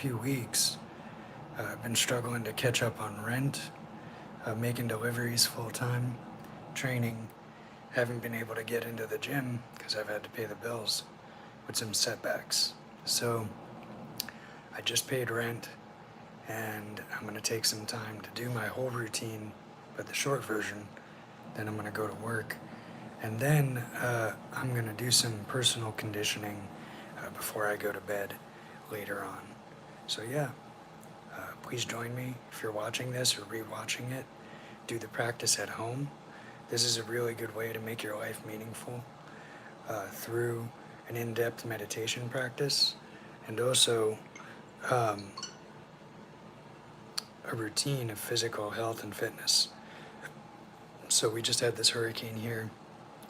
few weeks, I've been struggling to catch up on rent, making deliveries full time, training. Haven't been able to get into the gym because I've had to pay the bills with some setbacks. So I just paid rent and I'm going to take some time to do my whole routine, but the short version. Then I'm going to go to work. And then I'm going to do some personal conditioning before I go to bed later on. So yeah, please join me if you're watching this or rewatching it. Do the practice at home. This is a really good way to make your life meaningful through an in-depth meditation practice and also um, a routine of physical health and fitness. So we just had this hurricane here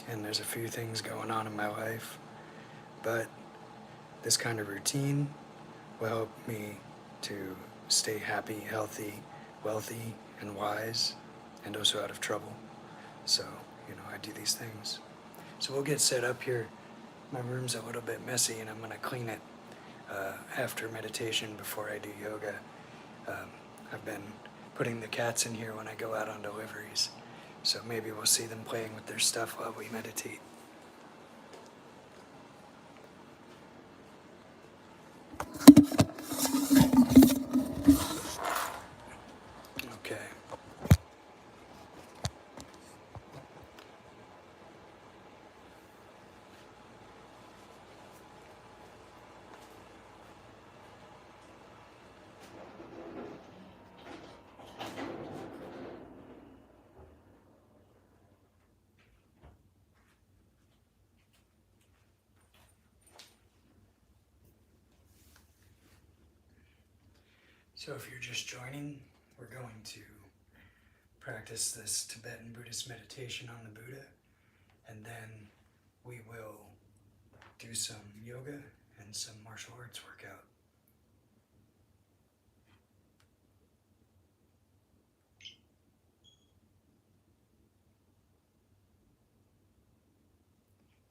and there's a few things going on in my life, but this kind of routine will help me to stay happy, healthy, wealthy, and wise, and also out of trouble. So, I do these things. So we'll get set up here. My room's a little bit messy, and I'm going to clean it after meditation before I do yoga. I've been putting the cats in here when I go out on deliveries, so maybe we'll see them playing with their stuff while we meditate. Okay. So if you're just joining, we're going to practice this Tibetan Buddhist meditation on the Buddha, and then we will do some yoga and some martial arts workout.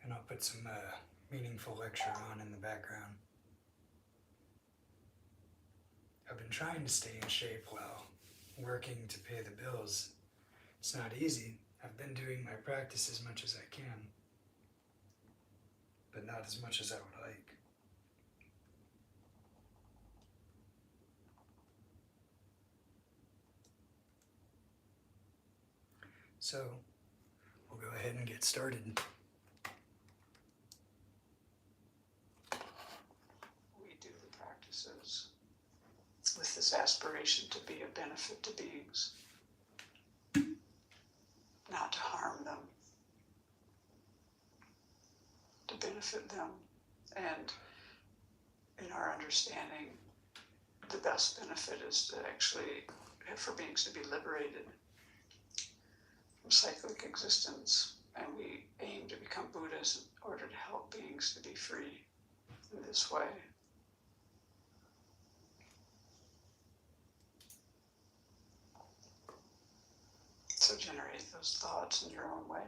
And I'll put some meaningful lecture on in the background. I've been trying to stay in shape while working to pay the bills. It's not easy. I've been doing my practice as much as I can, but not as much as I would like. So we'll go ahead and get started. We do the practices with this aspiration to be a benefit to beings, not to harm them, to benefit them, and in our understanding, the best benefit is to actually for beings to be liberated from cyclic existence, and we aim to become Buddhas in order to help beings to be free in this way. So generate those thoughts in your own way.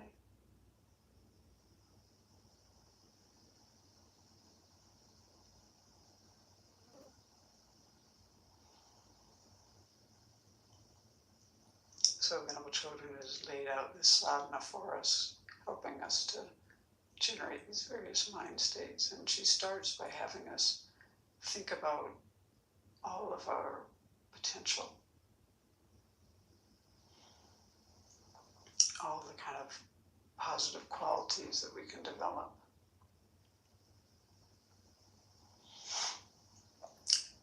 So Venerable Children has laid out this sadhana for us, helping us to generate these various mind states. And she starts by having us think about all of our potential, all the kind of positive qualities that we can develop.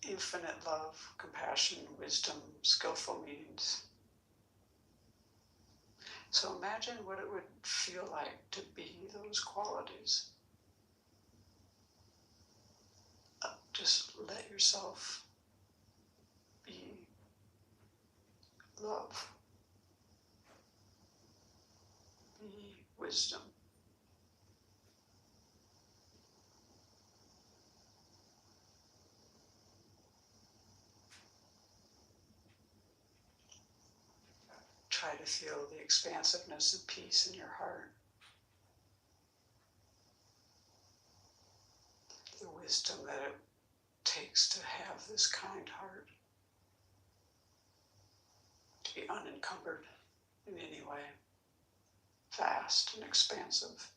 Infinite love, compassion, wisdom, skillful means. So imagine what it would feel like to be those qualities. Just let yourself be love, be wisdom. Try to feel the expansiveness and peace in your heart. The wisdom that it takes to have this kind heart, to be unencumbered in any way, vast and expansive.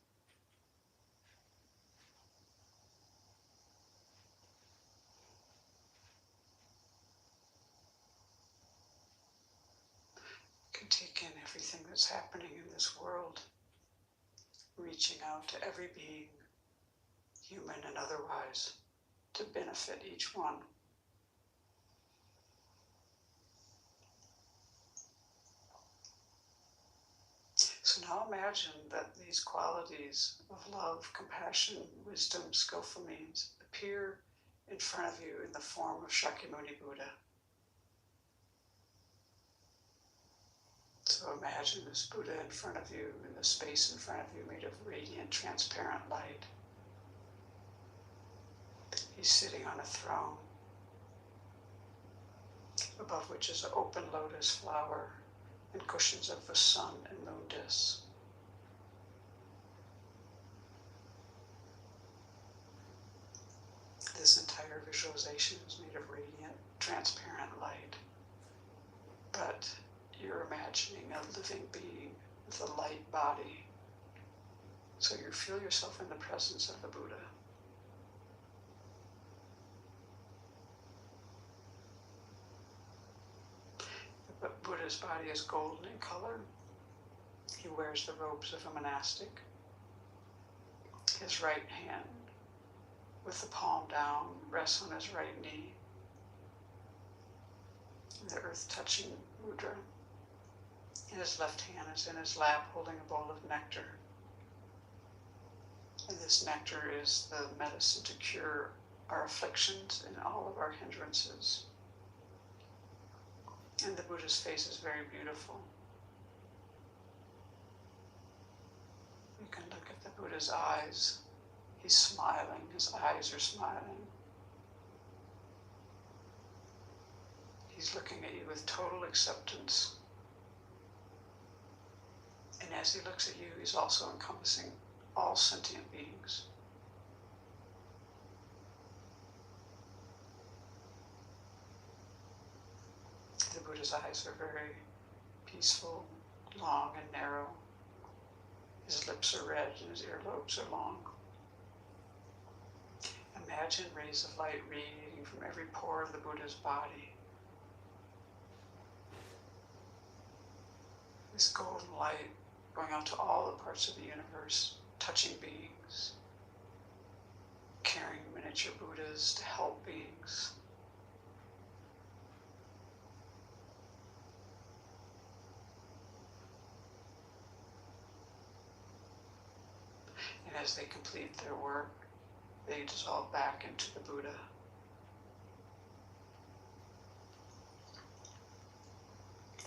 You can take in everything that's happening in this world, reaching out to every being, human and otherwise, to benefit each one. So now imagine that these qualities of love, compassion, wisdom, skillful means appear in front of you in the form of Shakyamuni Buddha. So imagine this Buddha in front of you, in the space in front of you made of radiant, transparent light. He's sitting on a throne, above which is an open lotus flower and cushions of the sun and moon discs. This entire visualization is made of radiant, transparent light. But you're imagining a living being with a light body. So you feel yourself in the presence of the Buddha. The Buddha's body is golden in color. He wears the robes of a monastic. His right hand, with the palm down, rests on his right knee. The earth touching mudra. And his left hand is in his lap holding a bowl of nectar. And this nectar is the medicine to cure our afflictions and all of our hindrances. And the Buddha's face is very beautiful. You can look at the Buddha's eyes. He's smiling, his eyes are smiling. He's looking at you with total acceptance. And as he looks at you, he's also encompassing all sentient beings. The Buddha's eyes are very peaceful, long and narrow. His lips are red and his earlobes are long. Imagine rays of light radiating from every pore of the Buddha's body. This golden light going out to all the parts of the universe, touching beings, carrying miniature Buddhas to help beings. And as they complete their work, they dissolve back into the Buddha.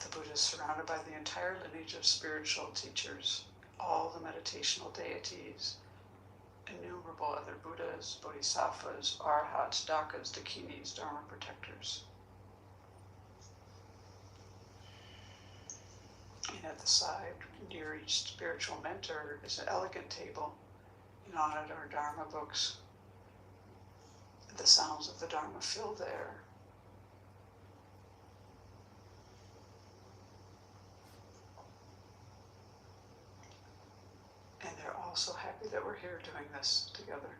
The Buddha is surrounded by the entire lineage of spiritual teachers, all the meditational deities, innumerable other Buddhas, Bodhisattvas, Arhats, Dakas, Dakinis, Dharma protectors. And at the side, near each spiritual mentor, is an elegant table, and on it are Dharma books. The sounds of the Dharma fill the air. And they're all so happy that we're here doing this together.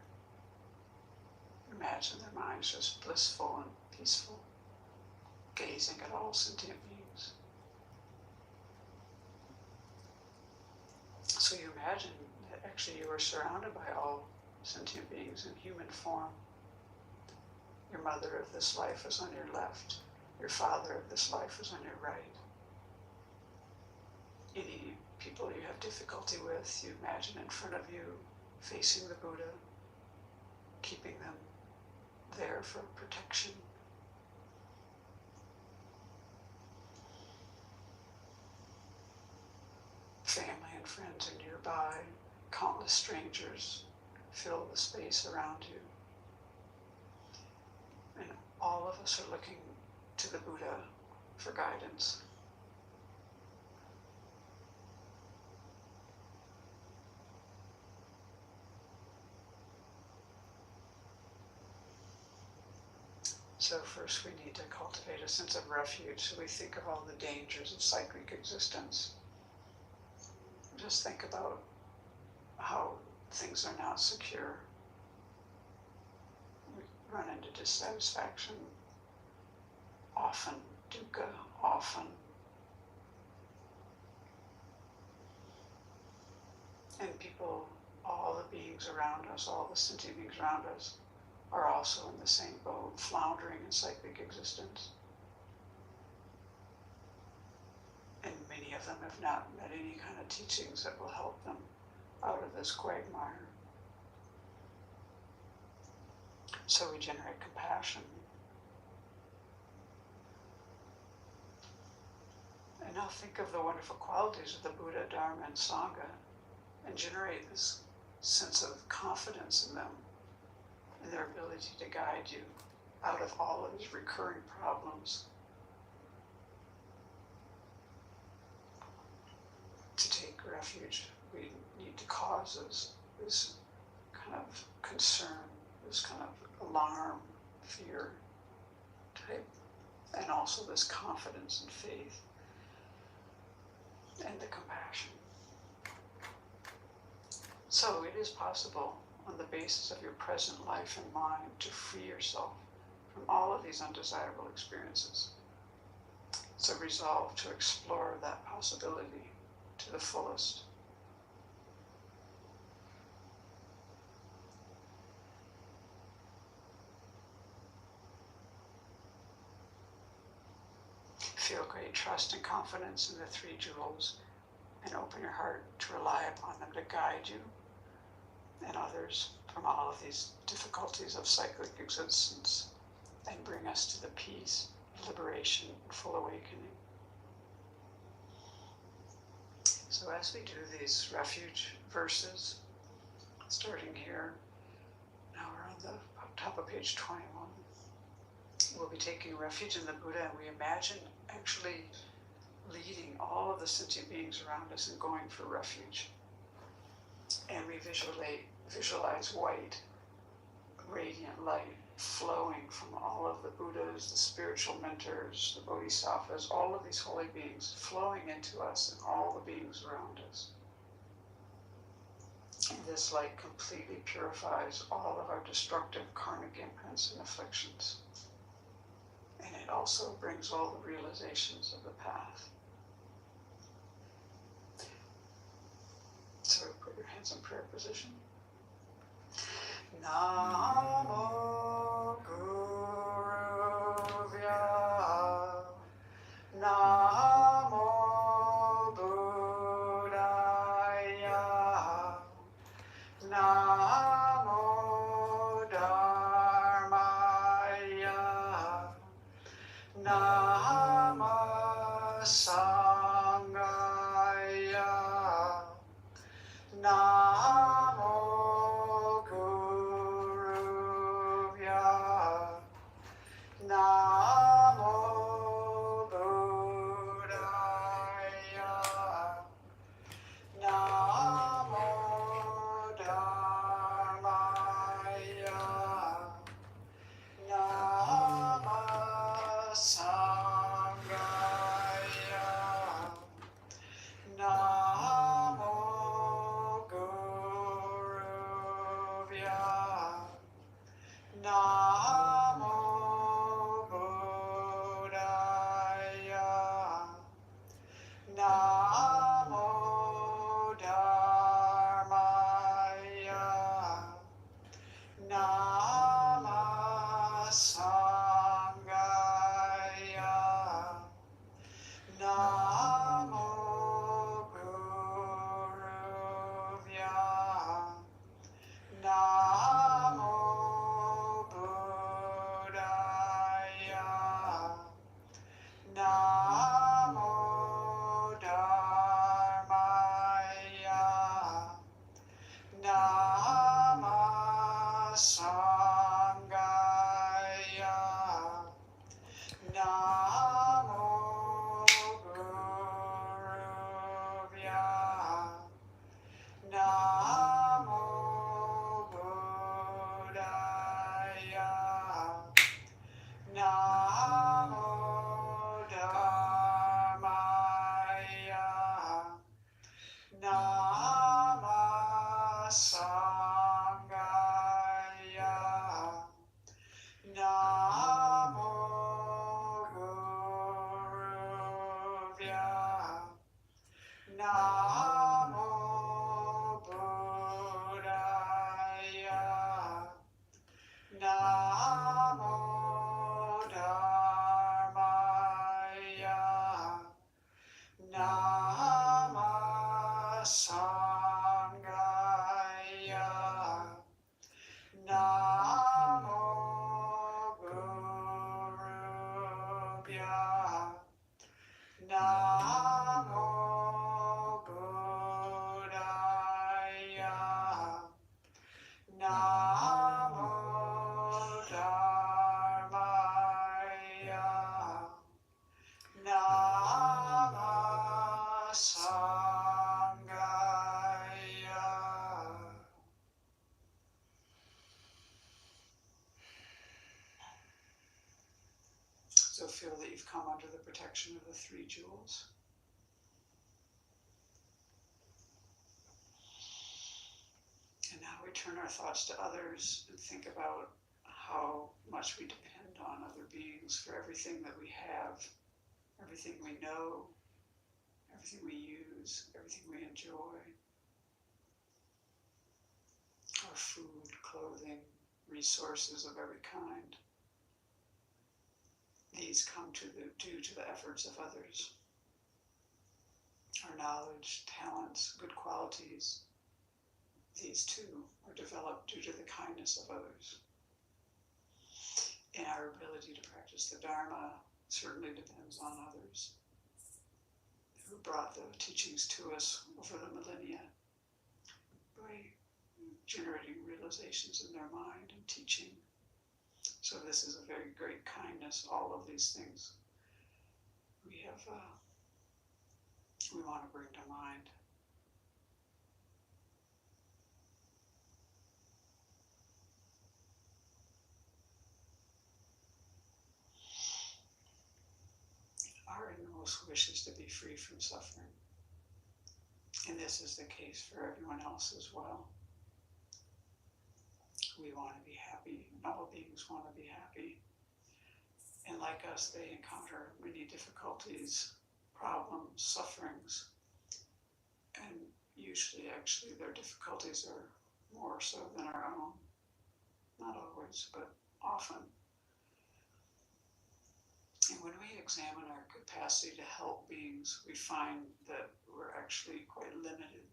Imagine their minds just blissful and peaceful, gazing at all sentient beings. So you imagine that actually you are surrounded by all sentient beings in human form. Your mother of this life is on your left. Your father of this life is on your right. Any people you have difficulty with, you imagine in front of you, facing the Buddha, keeping them there for protection. Family and friends are nearby. Countless strangers fill the space around you. And all of us are looking to the Buddha for guidance. So first we need to cultivate a sense of refuge. So we think of all the dangers of cyclic existence. Just think about how things are not secure. We run into dissatisfaction, often dukkha, often. And people, all the beings around us, all the sentient beings around us, are also in the same boat, floundering in cyclic existence. And many of them have not met any kind of teachings that will help them out of this quagmire. So we generate compassion. And now think of the wonderful qualities of the Buddha, Dharma, and Sangha, and generate this sense of confidence in them, in their ability to guide you out of all of these recurring problems. To take refuge, we need to cause this kind of concern, this kind of alarm, fear type, and also this confidence and faith and the compassion. So it is possible, on the basis of your present life and mind, to free yourself from all of these undesirable experiences. So resolve to explore that possibility to the fullest. Feel great trust and confidence in the three jewels, and open your heart to rely upon them to guide you and others from all of these difficulties of cyclic existence and bring us to the peace, liberation, and full awakening. So as we do these refuge verses, starting here, now we're on the top of page 21, we'll be taking refuge in the Buddha, and we imagine actually leading all of the sentient beings around us and going for refuge. And we visualize white, radiant light flowing from all of the Buddhas, the spiritual mentors, the Bodhisattvas, all of these holy beings flowing into us and all the beings around us. And this light completely purifies all of our destructive karmic imprints and afflictions. And it also brings all the realizations of the path. So put your hands in prayer position. Namo Guru Vya, Namo Buddhaya, Namo Dharmaya, Namo Sangaya, Namo Guru Vya, Namo Buddhaya, Namo Dharmaya, Namo Sangaya, Namo Guru Vya, Namo Buddhaya, Namo Dharmaya, Namo Sangaya, Namo Guru Vya, Namo Buddhaya, Namo Dharmaya, Namo Sangaya, Namo Guru Vya, Namo Buddhaya, Namo Namo Buddhaya. Namo Dharmaya. Nama Sangaya. So feel that you've come under the protection of the three jewels. And now we turn our thoughts to others and think about how much we depend on other beings for everything that we have, everything we know, everything we use, everything we enjoy. Our food, clothing, resources of every kind. These come due to the efforts of others. Our knowledge, talents, good qualities, these too are developed due to the kindness of others. And our ability to practice the Dharma certainly depends on others who brought the teachings to us over the millennia by generating realizations in their mind and teaching. So this is a very great kindness, all of these things we want to bring to mind. Our innermost wish is to be free from suffering. And this is the case for everyone else as well. We want to be happy, and all beings want to be happy. And like us, they encounter many difficulties, problems, sufferings. And usually, actually, their difficulties are more so than our own. Not always, but often. And when we examine our capacity to help beings, we find that we're actually quite limited.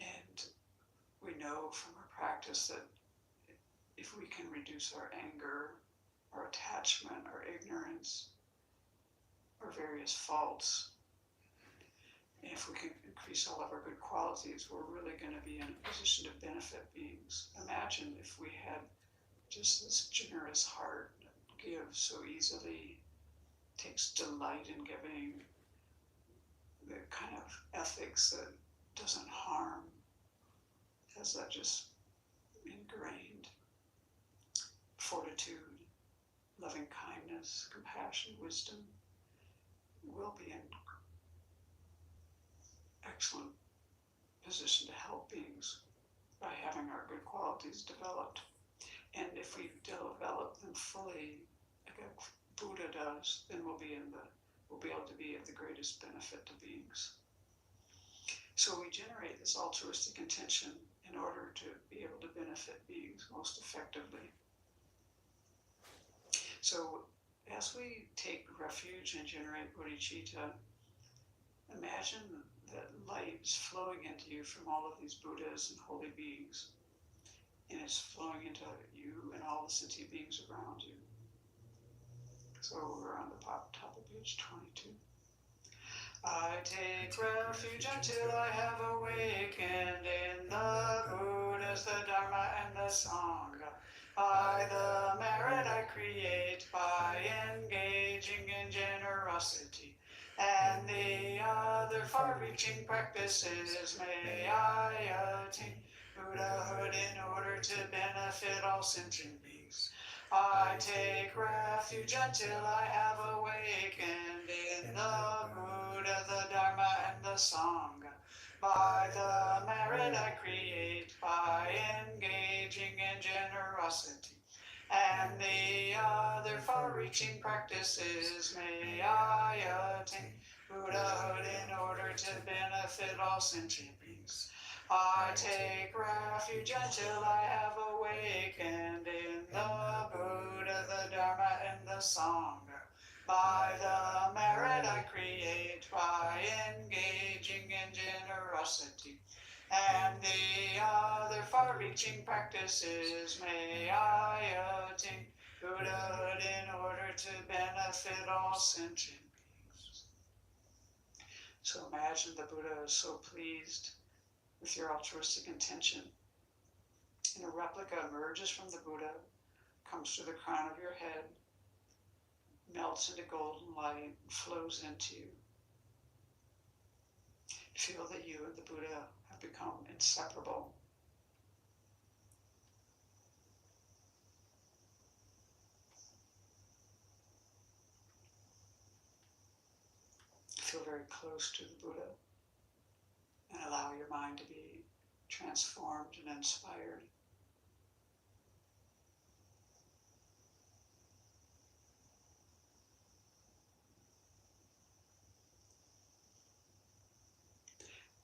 And we know from our practice that if we can reduce our anger, our attachment, our ignorance, our various faults, and if we can increase all of our good qualities, we're really going to be in a position to benefit beings. Imagine if we had just this generous heart that gives so easily, takes delight in giving, the kind of ethics that doesn't harm, has that just ingrained fortitude, loving kindness, compassion, wisdom. We'll be in excellent position to help beings by having our good qualities developed. And if we develop them fully, like a Buddha does, then we'll be able to be of the greatest benefit to beings. So we generate this altruistic intention in order to be able to benefit beings most effectively. So as we take refuge and generate bodhicitta, imagine that light is flowing into you from all of these Buddhas and holy beings. And it's flowing into you and all the sentient beings around you. So we're on the top of page 22. I take refuge until I have awakened in the Buddhas, the Dharma, and the Sangha. By the merit I create by engaging in generosity and the other far-reaching practices, may I attain Buddhahood in order to benefit all sentient beings. I take refuge until I have awakened in the Buddha, the Dharma, and the Sangha. By the merit I create by engaging in generosity and the other far-reaching practices, may I attain Buddhahood in order to benefit all sentient beings. I take refuge until I have awakened in the Buddha, the Dharma, and the Sangha. By the merit I create by engaging in generosity and the other far-reaching practices, may I Buddhahood in order to benefit all sentient beings. So imagine the Buddha is so pleased with your altruistic intention. And a replica emerges from the Buddha, comes to the crown of your head, melts into golden light, flows into you. Feel that you and the Buddha have become inseparable. Feel very close to the Buddha and allow your mind to be transformed and inspired.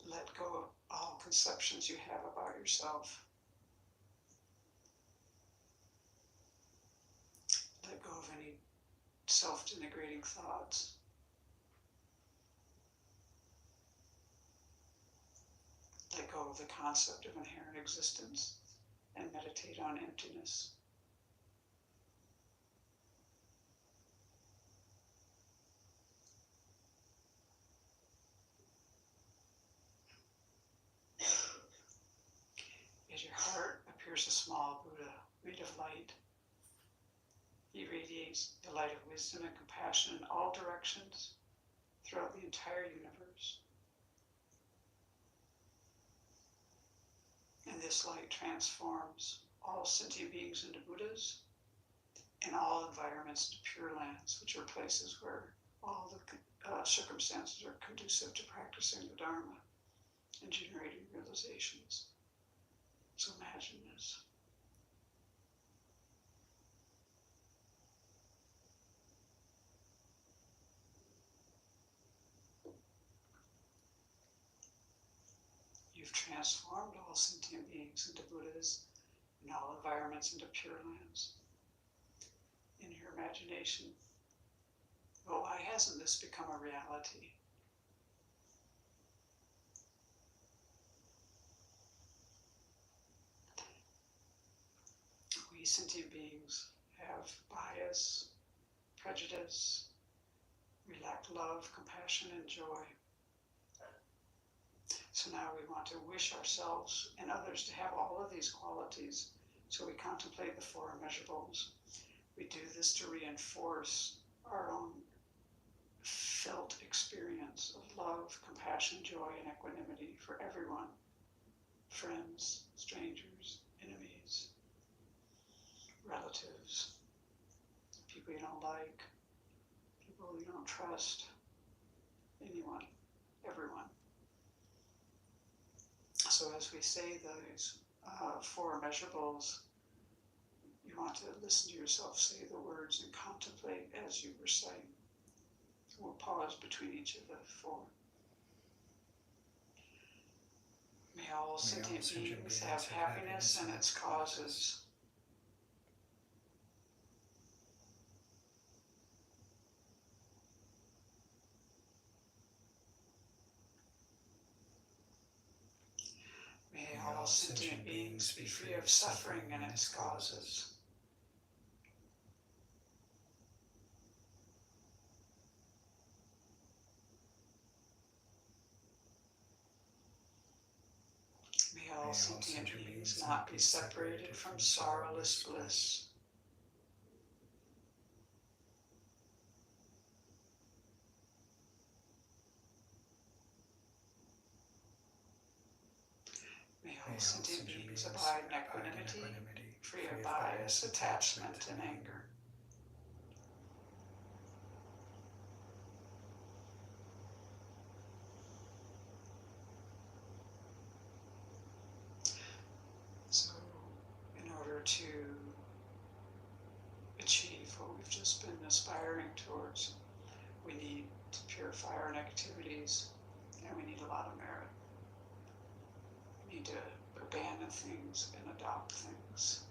Let go of all conceptions you have about yourself. Let go of any self-denigrating thoughts. Let go of the concept of inherent existence and meditate on emptiness. At your heart appears a small Buddha made of light. He radiates the light of wisdom and compassion in all directions throughout the entire universe. And this light transforms all sentient beings into Buddhas and all environments into pure lands, which are places where all the circumstances are conducive to practicing the Dharma and generating realizations. So imagine this. You've transformed all sentient beings into Buddhas and all environments into pure lands in your imagination. But why hasn't this become a reality? We sentient beings have bias, prejudice, we lack love, compassion, and joy. So now we want to wish ourselves and others to have all of these qualities. So we contemplate the four immeasurables. We do this to reinforce our own felt experience of love, compassion, joy, and equanimity for everyone. Friends, strangers, enemies, relatives, people you don't like, people you don't trust, anyone, everyone. So as we say those four immeasurables, you want to listen to yourself say the words and contemplate as you recite. We'll pause between each of the four. May all sentient beings have happiness and its causes. May all sentient beings be free of suffering and its causes. May all sentient beings not be separated from sorrowless bliss. May all sentient beings abide in equanimity, free of bias, attachment, and anger. So, in order to achieve what we've just been aspiring towards, we need to purify our activities, and we need a lot of merit. We need to abandon things and adopt things.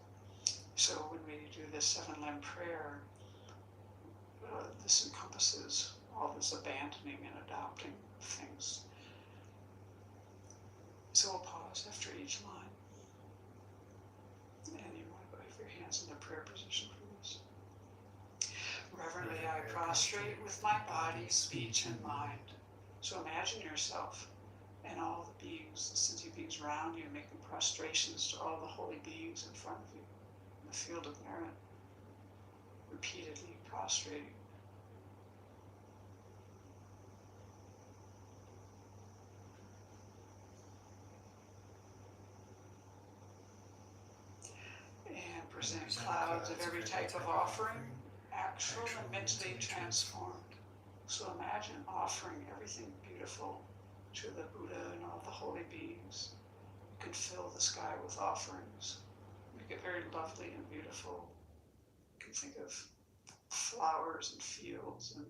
So when we do this seven-limb prayer, this encompasses all this abandoning and adopting of things. So we'll pause after each line. And you want to have your hands in the prayer position for this. prostrate with my body, speech, and mind. So imagine yourself and all the beings, the sentient beings around you, making prostrations to all the holy beings in front of you in the field of merit, repeatedly prostrating. And present clouds of every type of offering, actual and mentally transformed. So imagine offering everything beautiful to the Buddha and all the holy beings. You can fill the sky with offerings. Make it very lovely and beautiful. You can think of flowers and fields and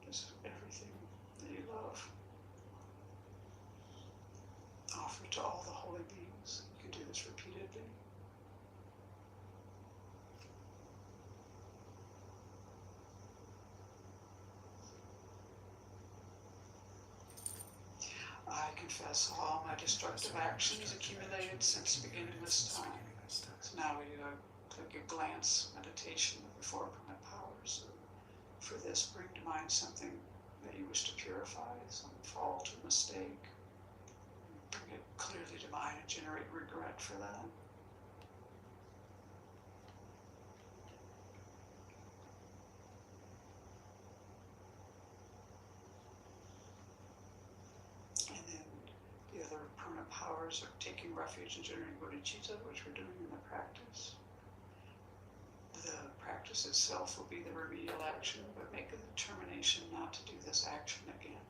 just everything that you love. Offer to all the holy beings. You can do this repeatedly. I confess all my destructive actions accumulated since beginning this time. So now we do a glance meditation of the four permanent powers. For this, bring to mind something that you wish to purify, some fault or mistake. Bring it clearly to mind and generate regret for that. And then the other permanent powers are taking refuge in generating bodhicitta, which we're doing in the practice. The practice itself will be the remedial action, but make a determination not to do this action again.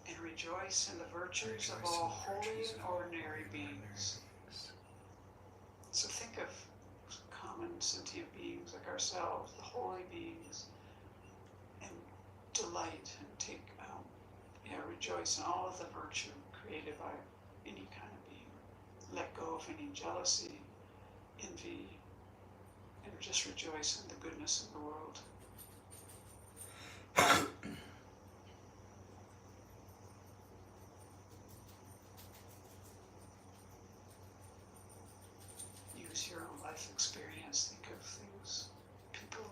And rejoice in the virtues of all holy and ordinary beings. So think of common sentient beings like ourselves, the holy beings, and delight and rejoice in all of the virtue created by any kind of being. Let go of any jealousy, envy, and just rejoice in the goodness of the world. Use your own life experience. Think of things, people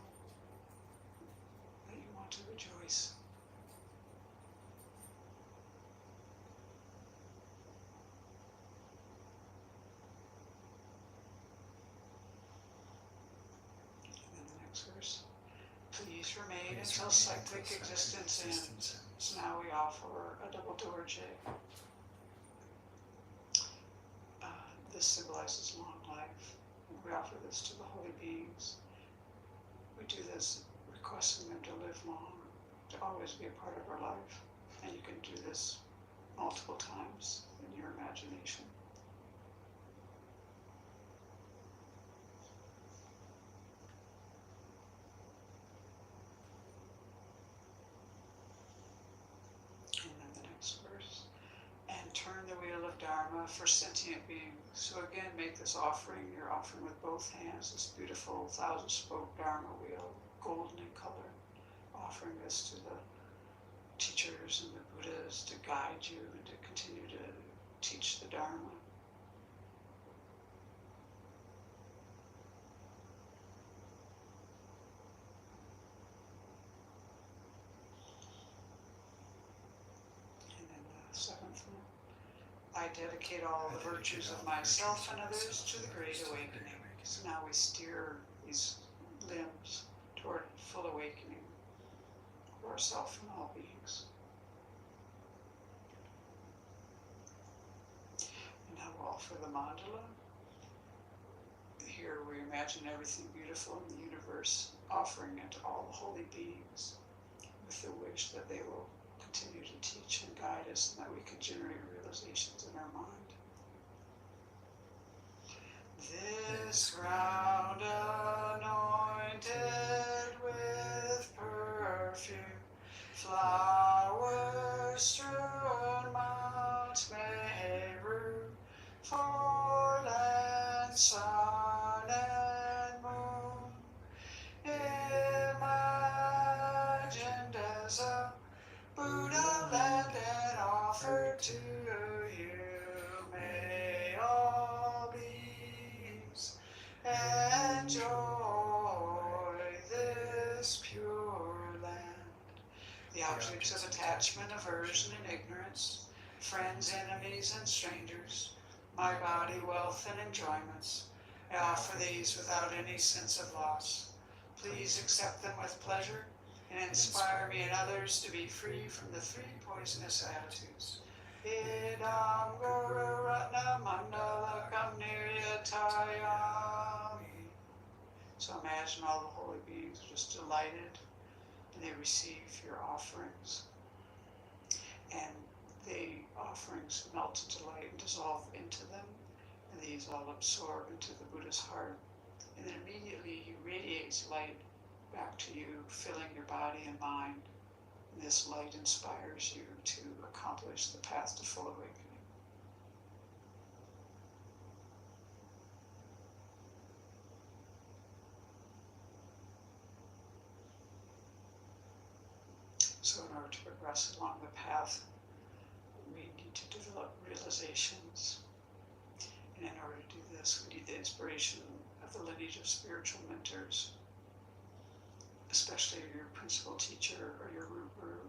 that you want to rejoice. Verse. Please remain until cyclic existence ends. So now we offer a double dorje. This symbolizes long life. We offer this to the holy beings. We do this requesting them to live long, to always be a part of our life. And you can do this multiple times in your imagination. Turn the wheel of Dharma for sentient beings. So again, make this offering. You're offering with both hands this beautiful 1,000-spoke Dharma wheel, golden in color. Offering this to the teachers and the Buddhas to guide you and to continue to teach the Dharma. And then the seventh one. I dedicate all the virtues of myself and others to the Great Awakening. So now we steer these limbs toward full awakening of ourself and all beings. And now we'll offer the mandala. Here we imagine everything beautiful in the universe, offering it to all the holy beings with the wish that they will continue to teach and guide us and that we can generate realizations in our mind. This ground anointed with perfume, flowers strewn Mount Meru, for land, sun, and moon, imagined as a Buddha land and offered to you. May all beings enjoy this pure land. The objects of attachment, aversion, and ignorance, friends, enemies, and strangers, my body, wealth, and enjoyments, I offer these without any sense of loss. Please accept them with pleasure and inspire me and others to be free from the three poisonous attitudes. Idam Guru Ratna Mandalakam Niryatayami. So imagine all the holy beings are just delighted and they receive your offerings. And the offerings melt into light and dissolve into them. And these all absorb into the Buddha's heart. And then immediately he radiates light back to you, filling your body and mind. And this light inspires you to accomplish the path to full awakening. So in order to progress along the path, we need to develop realizations. And in order to do this, we need the inspiration of the lineage of spiritual mentors, especially your principal teacher or your root guru,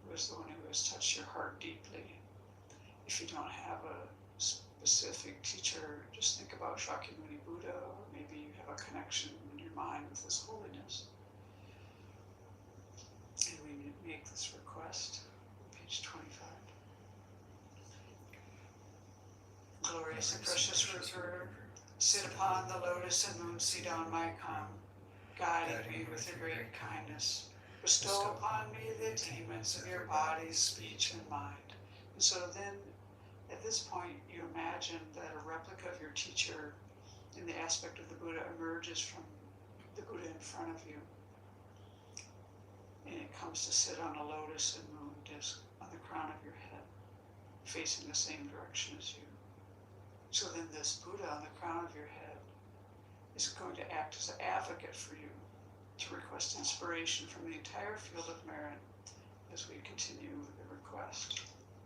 who is the one who has touched your heart deeply. If you don't have a specific teacher, just think about Shakyamuni Buddha, or maybe you have a connection in your mind with his holiness. And we need to make this request, page 25. Glorious and precious River, sit upon the lotus and moon seat on my come, guiding me with your great kindness. Bestow upon me the attainments of your body, speech, and mind. And so then, at this point, you imagine that a replica of your teacher in the aspect of the Buddha emerges from the Buddha in front of you. And it comes to sit on a lotus and moon disc on the crown of your head, facing the same direction as you. So then this Buddha on the crown of your head is going to act as an advocate for you to request inspiration from the entire field of merit as we continue with the request.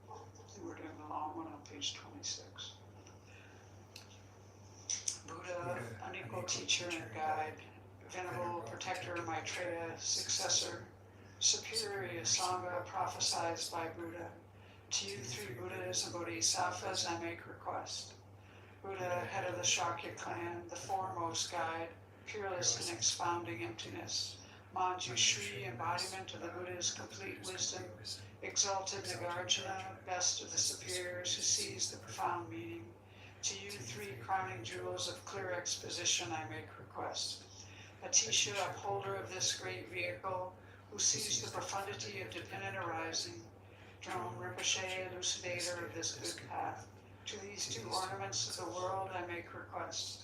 And we're doing the long one on page 26. Buddha, unequal teacher and guide, venerable protector Maitreya, successor, superior Sangha prophesied by Buddha, to you three Buddhas and Bodhisattvas I make request. Buddha, head of the Shakya clan, the foremost guide, peerless in expounding emptiness, Manjushri, embodiment of the Buddha's complete wisdom, exalted Nagarjuna, best of the superiors who sees the profound meaning, to you three crowning jewels of clear exposition I make request. Atisha, upholder of this great vehicle, who sees the profundity of dependent arising, Drone Rinpoche, elucidator of this good path, to these two ornaments of the world I make request.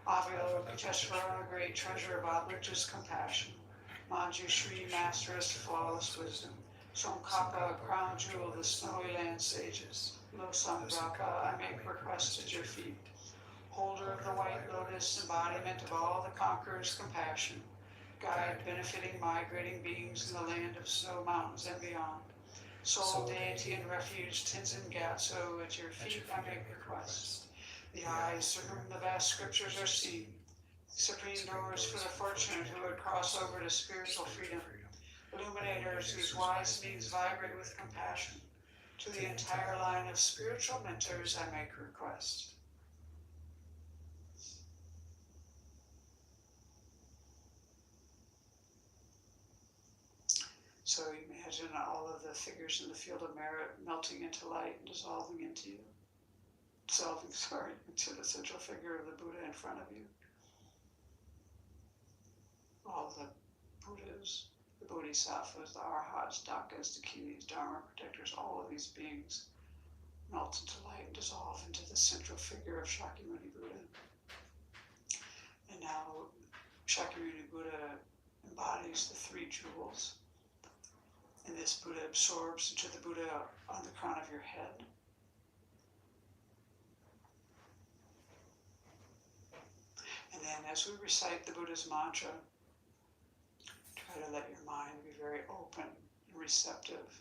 Avalokiteshvara, great treasure of outrageous compassion, Manjushri, masteress of flawless wisdom, Somkapa, crown jewel of the snowy land sages, Losamgrapa, I make request at your feet. Holder of the white lotus, embodiment of all the conqueror's compassion, guide benefiting migrating beings in the land of snow mountains and beyond. Sole deity and refuge, Tenzin Gyatso, at your feet I make request. The eyes through whom the vast scriptures are seen, supreme doors for the fortunate who would cross over to spiritual freedom, illuminators whose wise means vibrate with compassion. To the entire line of spiritual mentors I make request. So imagine all of the figures in the field of merit melting into light and dissolving into you. Into the central figure of the Buddha in front of you. All the Buddhas, the Bodhisattvas, the Arhats, Dakas, Dakinis, Dharma protectors, all of these beings melt into light and dissolve into the central figure of Shakyamuni Buddha. And now Shakyamuni Buddha embodies the three jewels. And this Buddha absorbs into the Buddha on the crown of your head. And then as we recite the Buddha's mantra, try to let your mind be very open and receptive.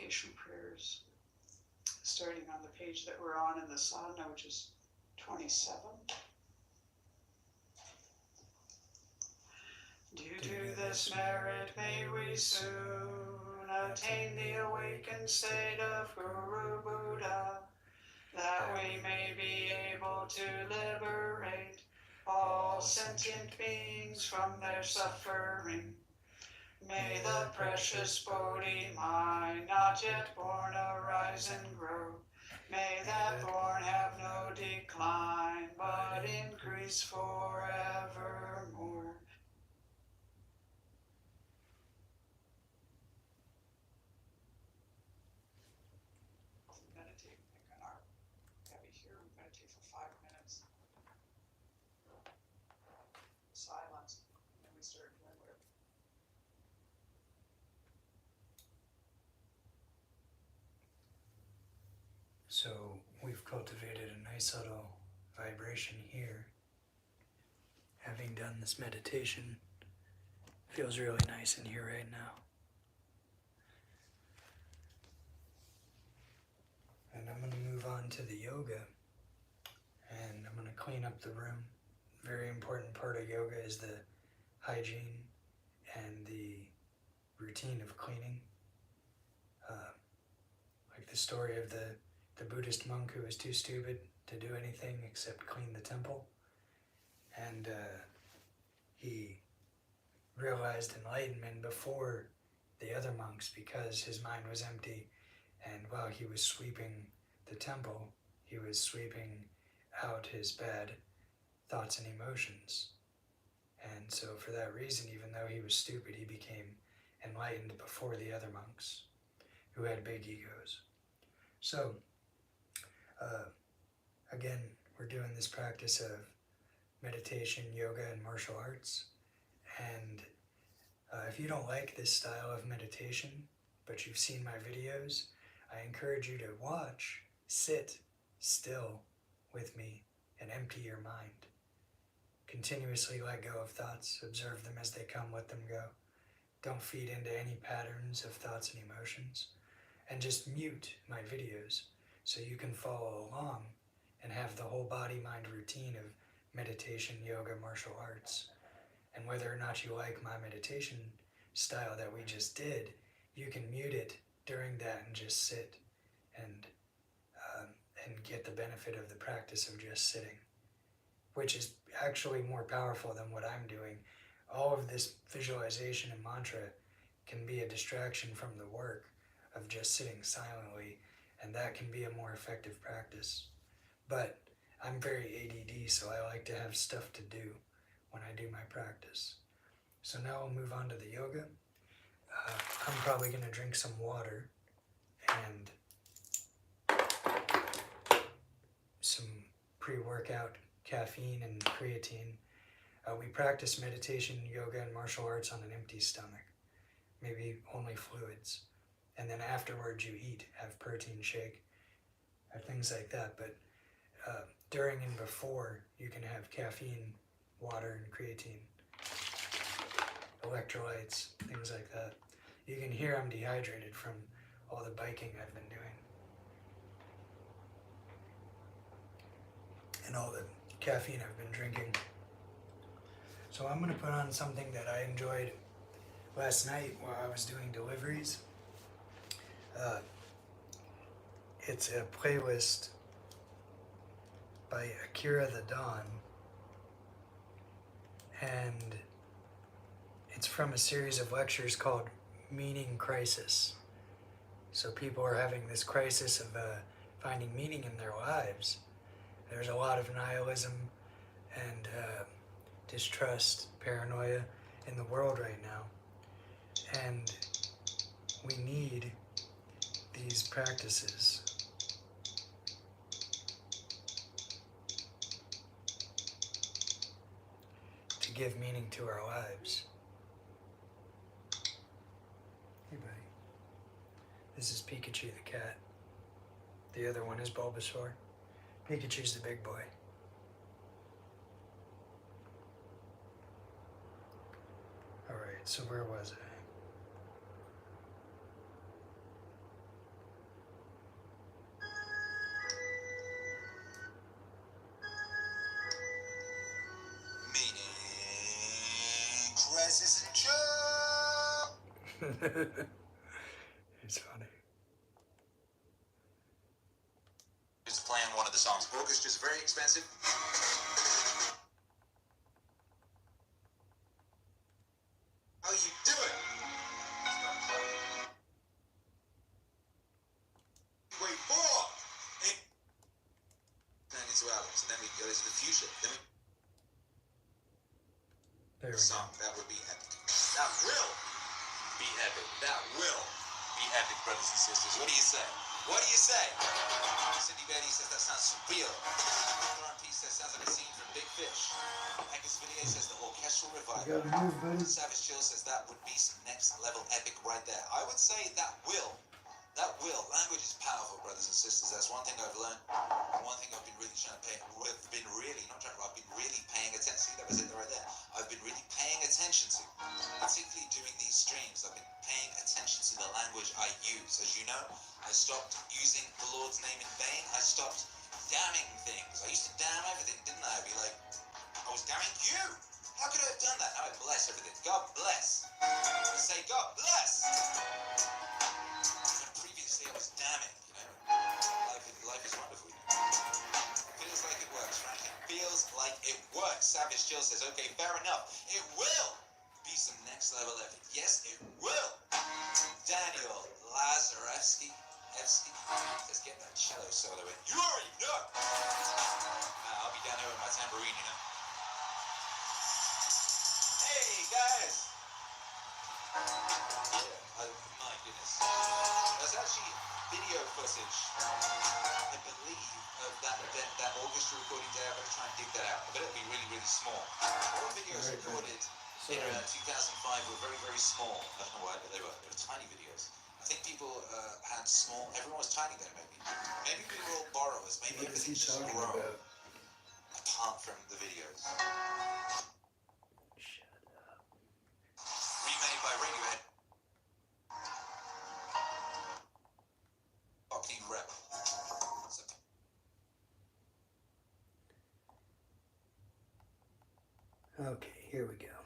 invocation prayers, starting on the page that we're on in the sadhana, which is 27. Due to this merit, may we soon attain the awakened state of Guru Buddha, that we may be able to liberate all sentient beings from their suffering. May the precious Bodhi mind not yet born arise and grow. May that born have no decline, but increase forevermore. Meditate, pick on our heavy here. We meditate for 5 minutes. Silence. And then we start doing whatever. So we've cultivated a nice little vibration here. Having done this meditation, feels really nice in here right now. And I'm going to move on to the yoga, and I'm going to clean up the room. Very important part of yoga is the hygiene and the routine of cleaning. Like the story of the Buddhist monk who was too stupid to do anything except clean the temple. And he realized enlightenment before the other monks because his mind was empty, and while he was sweeping the temple, he was sweeping out his bad thoughts and emotions. And so for that reason, even though he was stupid, he became enlightened before the other monks who had big egos. So again, we're doing this practice of meditation, yoga, and martial arts. And if you don't like this style of meditation, but you've seen my videos, I encourage you to watch, sit still with me, and empty your mind. Continuously let go of thoughts, observe them as they come, let them go. Don't feed into any patterns of thoughts and emotions, and just mute my videos so you can follow along and have the whole body-mind routine of meditation, yoga, martial arts. And whether or not you like my meditation style that we just did, you can mute it during that and just sit and get the benefit of the practice of just sitting, which is actually more powerful than what I'm doing. All of this visualization and mantra can be a distraction from the work of just sitting silently, and that can be a more effective practice. But I'm very ADD, so I like to have stuff to do when I do my practice. So now I'll move on to the yoga. I'm probably going to drink some water and some pre-workout caffeine and creatine. We practice meditation, yoga, and martial arts on an empty stomach, maybe only fluids. And then afterwards you eat, have protein shake, things like that. But during and before, you can have caffeine, water, and creatine, electrolytes, things like that. You can hear I'm dehydrated from all the biking I've been doing and all the caffeine I've been drinking. So I'm going to put on something that I enjoyed last night while I was doing deliveries. It's a playlist by Akira the Dawn, and it's from a series of lectures called Meaning Crisis. So people are having this crisis of finding meaning in their lives. There's a lot of nihilism and distrust, paranoia in the world right now. And we need these practices. To give meaning to our lives. Hey buddy. This is Pikachu the cat. The other one is Bulbasaur. Pikachu's the big boy. Alright, so where was I? It's funny. Just playing one of the songs. Orchestra's very expensive. How you doing? Wait, four! Turn into albums, and then we go to the future. Then we There we song go. that would be epic. That will be epic. That will be epic, brothers and sisters. What do you say? What do you say? Cindy Betty says that sounds surreal. RP says sounds like a scene from Big Fish. Angus Villiers says the orchestral You revival. gotta move, buddy. Savage Chill says that would be some next level epic right there. I would say that will. That will. Language is powerful, brothers and sisters. That's one thing I've learned. One thing I've been really trying to pay. I've been really paying attention. See, that was it right there. I've been really paying attention to, particularly during these streams. I've been paying attention to the language I use. As you know, I stopped using the Lord's name in vain. I stopped damning things. I used to damn everything, didn't I? I'd be like, I was damning you. How could I have done that? Now I bless everything. God bless. I say, God bless. When previously I was damning, you know. Life is wonderful. Feels like it works, right? It feels like it works. Savage Jill says, okay, fair enough. It will be some next level effort. Yes, it will. Daniel Lazarevsky says, get that cello solo in. You already know. I'll be down here with my tambourine, you know. Hey, guys. Yeah, my goodness. There's actually video footage, I believe, of that orchestra recording day. I'm going to try and dig that out. I bet it'll be really, really small. All the videos Right, recorded in 2005 were very, very small. I don't know why, but they were tiny videos. I think people had small, everyone was tiny then, maybe. Maybe we were all borrowers. Maybe What is he everything just talking grew about? apart from the videos. Shut up. Remade by Radiohead. Rocky Rebel. Okay, here we go.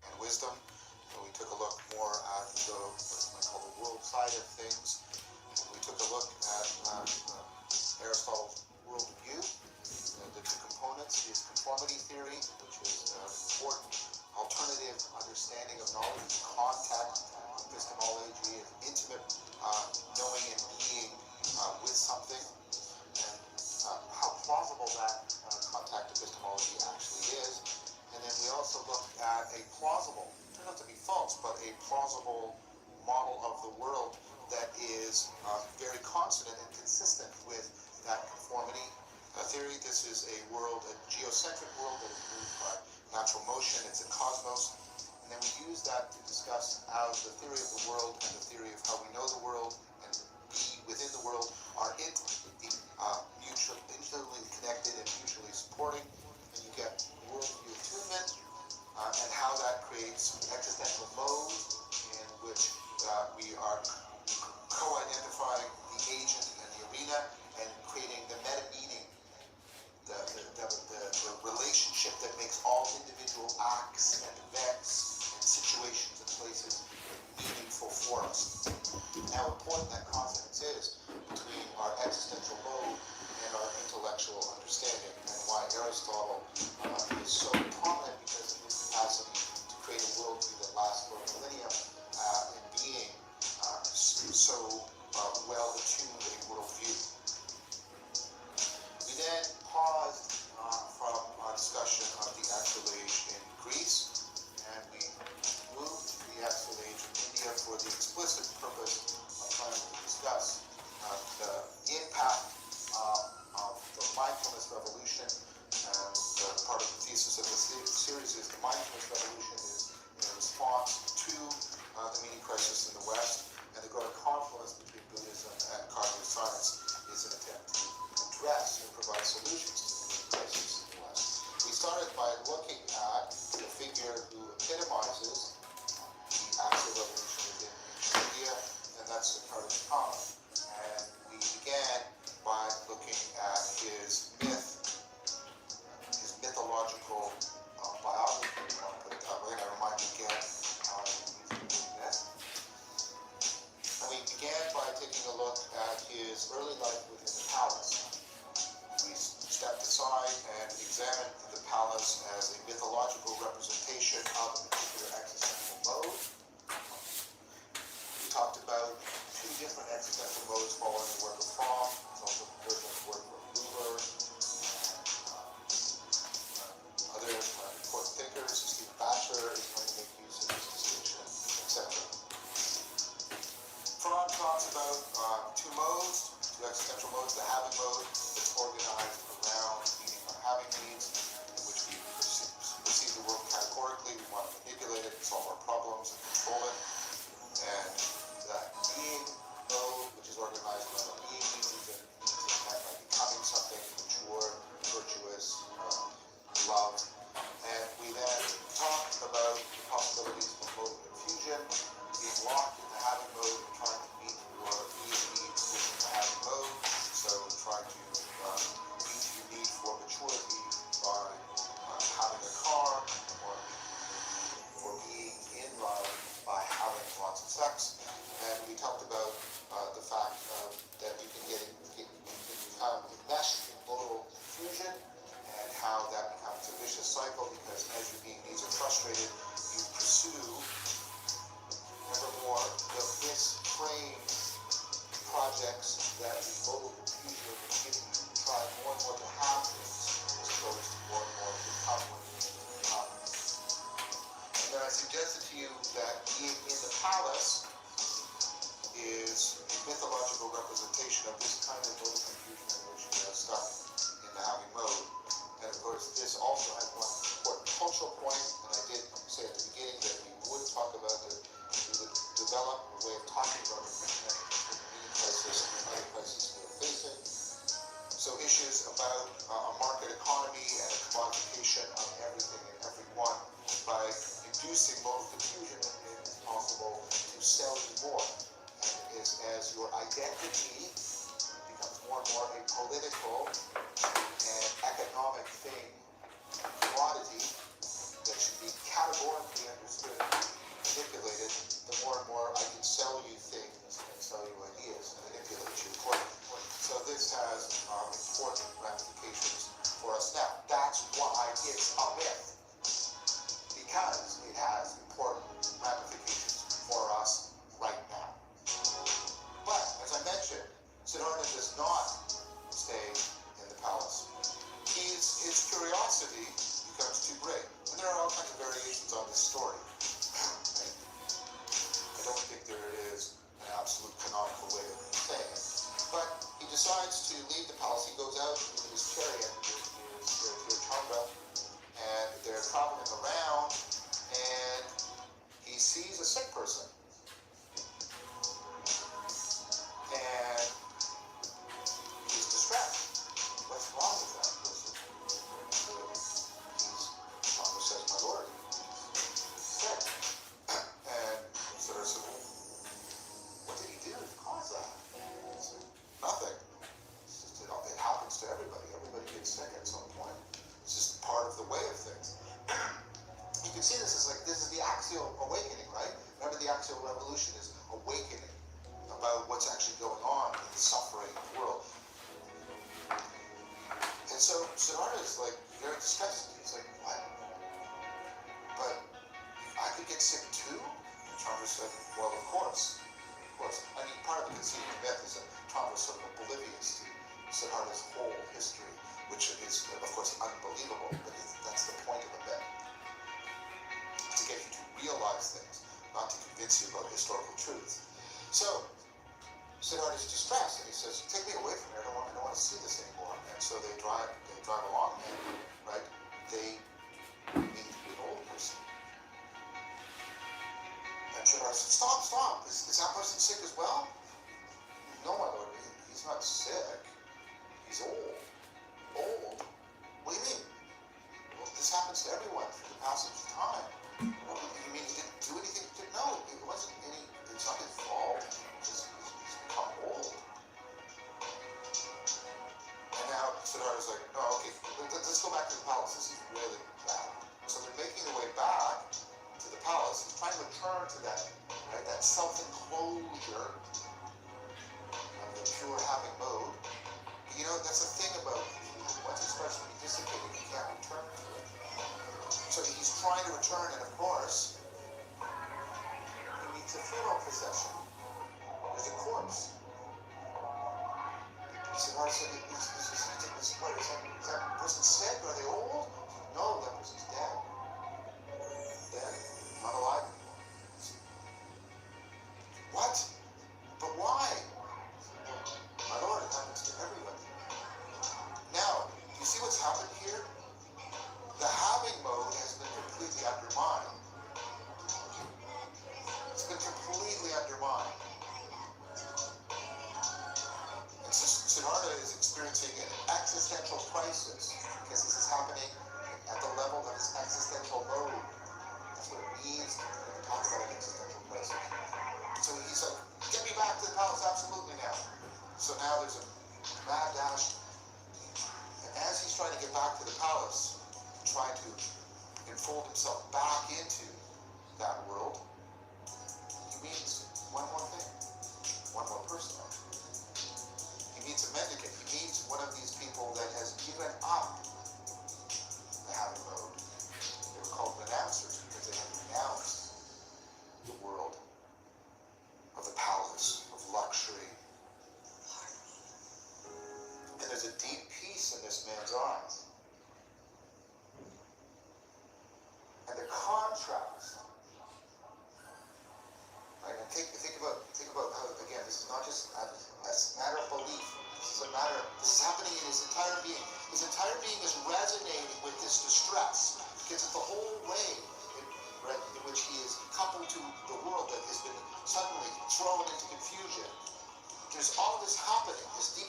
And wisdom. And we took a look more at what I call the world side of things. And we took a look at Aristotle's worldview, the two components, his conformity theory, which is an important alternative understanding of knowledge, contact epistemology, and intimate knowing and being with something, and how plausible that contact epistemology actually is. And then we also looked at a plausible, turned out to be false, but a plausible model of the world that is very consonant and consistent with that conformity theory. This is a world, a geocentric world that is moved by natural motion. It's a cosmos. And then we use that to discuss how the theory of the world and the theory of how we know the world and be within the world are intimately mutually connected and mutually supporting. And you get worldview attunement and how that creates existential mode in which we are co-identifying the agent and the arena and creating the meta-meaning, the relationship that makes all individual acts and events and situations and places meaningful for us. How important that consonance is between our existential mode and our intellectual understanding, and why Aristotle is so prominent because of his capacity to create a worldview that lasts for millennia and being so well attuned a worldview. We then paused from our discussion of the Actual Age in Greece, and we moved to the Actual Age in India for the explicit purpose of trying to discuss the impact of the mindfulness revolution. And part of the thesis of the series is the mindfulness revolution is in response to the meaning crisis in the West, and the growing confluence between Buddhism and cognitive science is an attempt to address and provide solutions to the meaning crisis in the West. We started by looking at the figure who epitomizes the actual revolution within India, and that's Kartik Khan. And we began by looking at his mythological biography. We're going to remind you again, cycle because as your being needs are frustrated, you pursue ever more the misframed projects that the mobile computer will give you. Try more and more to have things as opposed to more and more to become what you become. And then I suggested to you that being in the palace is a mythological representation of this kind of mode of confusion in which we are stuck in the having mode. And of course, this also has one important cultural point, and I did say at the beginning that we would talk about we would develop a way of talking about the connection between the meaning crisis and the other crises we are facing. So issues about a market economy and a commodification of everything and everyone by inducing modal confusion, it is possible to sell you more. And as your identity becomes more and more a political and economic thing, commodity that should be categorically understood and manipulated, the more and more I can sell you things and sell you ideas and manipulate you accordingly. So this has important ramifications for us now. That's why it's a myth, because it has important ramifications for us right now. But, as I mentioned, Siddhartha does not stay in the palace. His curiosity becomes too great. And there are all kinds of variations on this story. I don't think there is an absolute canonical way of saying it. But he decides to leave the palace. He goes out in his chariot, his Ashtanga, and they're traveling around, and he sees a sick person. And he's distressed. What's wrong with that person? Ashtanga says, my lord, he's sick. And Siddhartha said, well, what did he do to cause that? He said, nothing. It happens to everybody. Everybody gets sick at some point. It's just part of the way of things. You can see this is the axial awakening, right? Remember, the axial revolution is awakening about what's actually going on in the suffering world. And so Siddhartha is very distressed. He's like, what? But I could get sick too? And Chandra said, well, of course. Of course. I mean, part of the conceit of the myth is that Chandra is sort of oblivious to Siddhartha's whole history, which is, of course, unbelievable, but that's the point of a myth. To get you to realize things, not to convince you about historical truths. So, Siddhartha is distressed, and he says, take me away from here, I don't want to see this anymore. And so they drive along, and they meet an old person. And Siddhartha says, stop, is that person sick as well? No, my lord, he's not sick. He's old. Old? What do you mean? Well, this happens to everyone through the passage of time. Well, you mean he didn't do anything? No, it wasn't it's not his fault. He's become old. And now Siddhartha's like, no, okay, let's go back to the palace. This is really bad. So they're making their way back to the palace. He's trying to return to that self-enclosure of the pure having mode. But that's the thing about once it starts to be dissipated, you can't return to it. So he's trying to return, and of course, he meets a funeral procession. There's a corpse. Siddhartha said, is that person sick? Are they old? No, that person's dead. Dead? Not alive anymore. What? But why? My lord, it happens to everybody. Now, do you see what's happened here? The having mode has been completely undermined. It's been completely undermined. And so Siddhartha is experiencing an existential crisis because this is happening at the level of his existential mode. That's what it means to talk about an existential crisis. So he's like, get me back to the palace absolutely now. So now there's a mad dash. And as he's trying to get back to the palace, trying to enfold himself back into that world, he meets one more thing, one more person actually. He meets a mendicant. He meets one of these people that has given up the having mode. contrast. Right? And think about how, again, this is not just a matter of belief. This is happening in his entire being. His entire being is resonating with this distress because it's the whole way in which he is coupled to the world that has been suddenly thrown into confusion. There's all of this happening, this deep,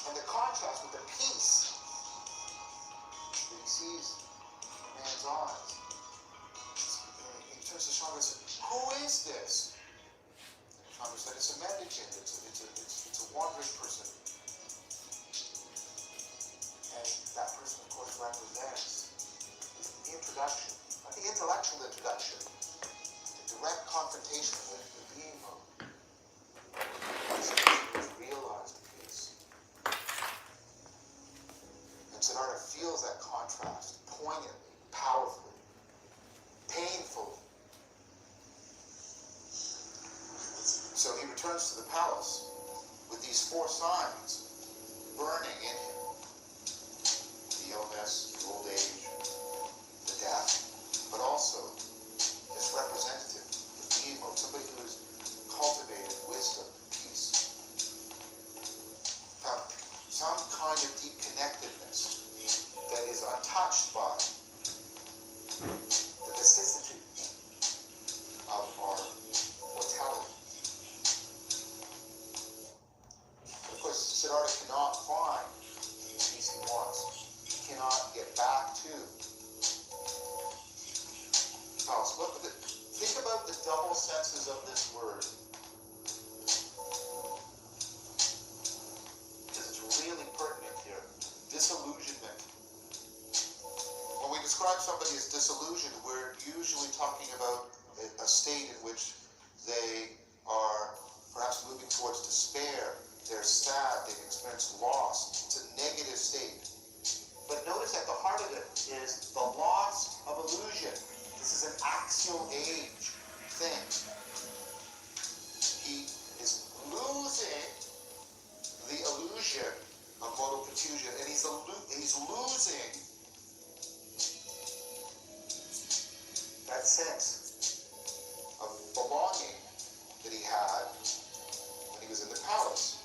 and the contrast with the peace that he sees in man's eyes. He turns to Chandra and says, "Who is this?" Chandra said, "It's a mendicant. It's a wandering person." And that person, of course, represents the introduction, not the intellectual introduction, the direct confrontation with the being mode. Realized peace. And Siddhartha feels that contrast poignantly, powerfully, painfully. So he returns to the palace with these 4 signs burning in him: the illness, the old age, the death, but also this representative, the being mode, somebody who has cultivated wisdom, peace, found some kind of deep connectedness that is untouched by the vicissitudes of our mortality. Of course, Siddhartha cannot find the peace he wants. He cannot get back to the palace. Think about the double senses of this word. Because it's really pertinent here. Disillusionment. When we describe somebody as disillusioned, we're usually talking about a state in which they are perhaps moving towards despair. They're sad, they've experienced loss. It's a negative state. But notice at the heart of it is the loss of illusion. This is an axial age thing. He is losing the illusion of modal confusion, and he's losing that sense of belonging that he had when he was in the palace.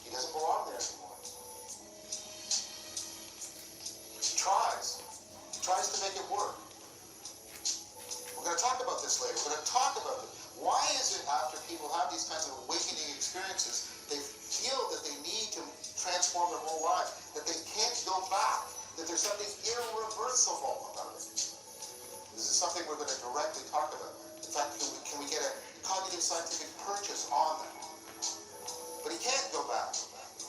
He doesn't belong there anymore. He tries to make it work. We're going to talk about this later. We're going to talk about it. Why is it after people have these kinds of awakening experiences, they feel that they need to transform their whole lives, that they can't go back, that there's something irreversible about it? This is something we're going to directly talk about. In fact, can we get a cognitive scientific purchase on that? But he can't go back.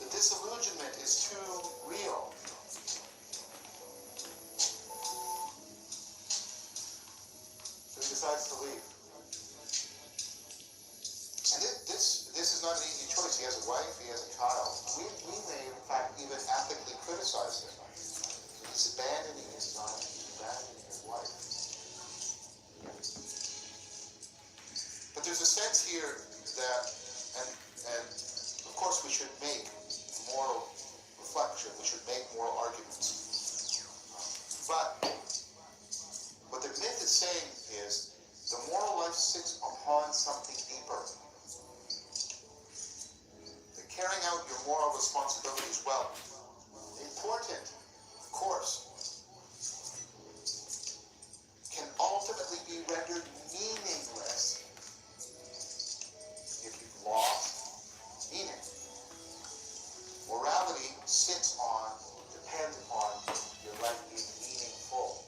The disillusionment is too real. So he decides to leave. And this is not an easy choice. He has a wife, he has a child. We may, in fact, even ethically criticize him. He's abandoning his son, he's abandoning his wife. But there's a sense here that, and of course we should make moral reflection, we should make moral arguments. But what the myth is saying is the moral life sits upon something deeper. That carrying out your moral responsibilities well, important, of course, can ultimately be rendered meaningless if you've lost meaning. Morality depends upon your life being meaningful.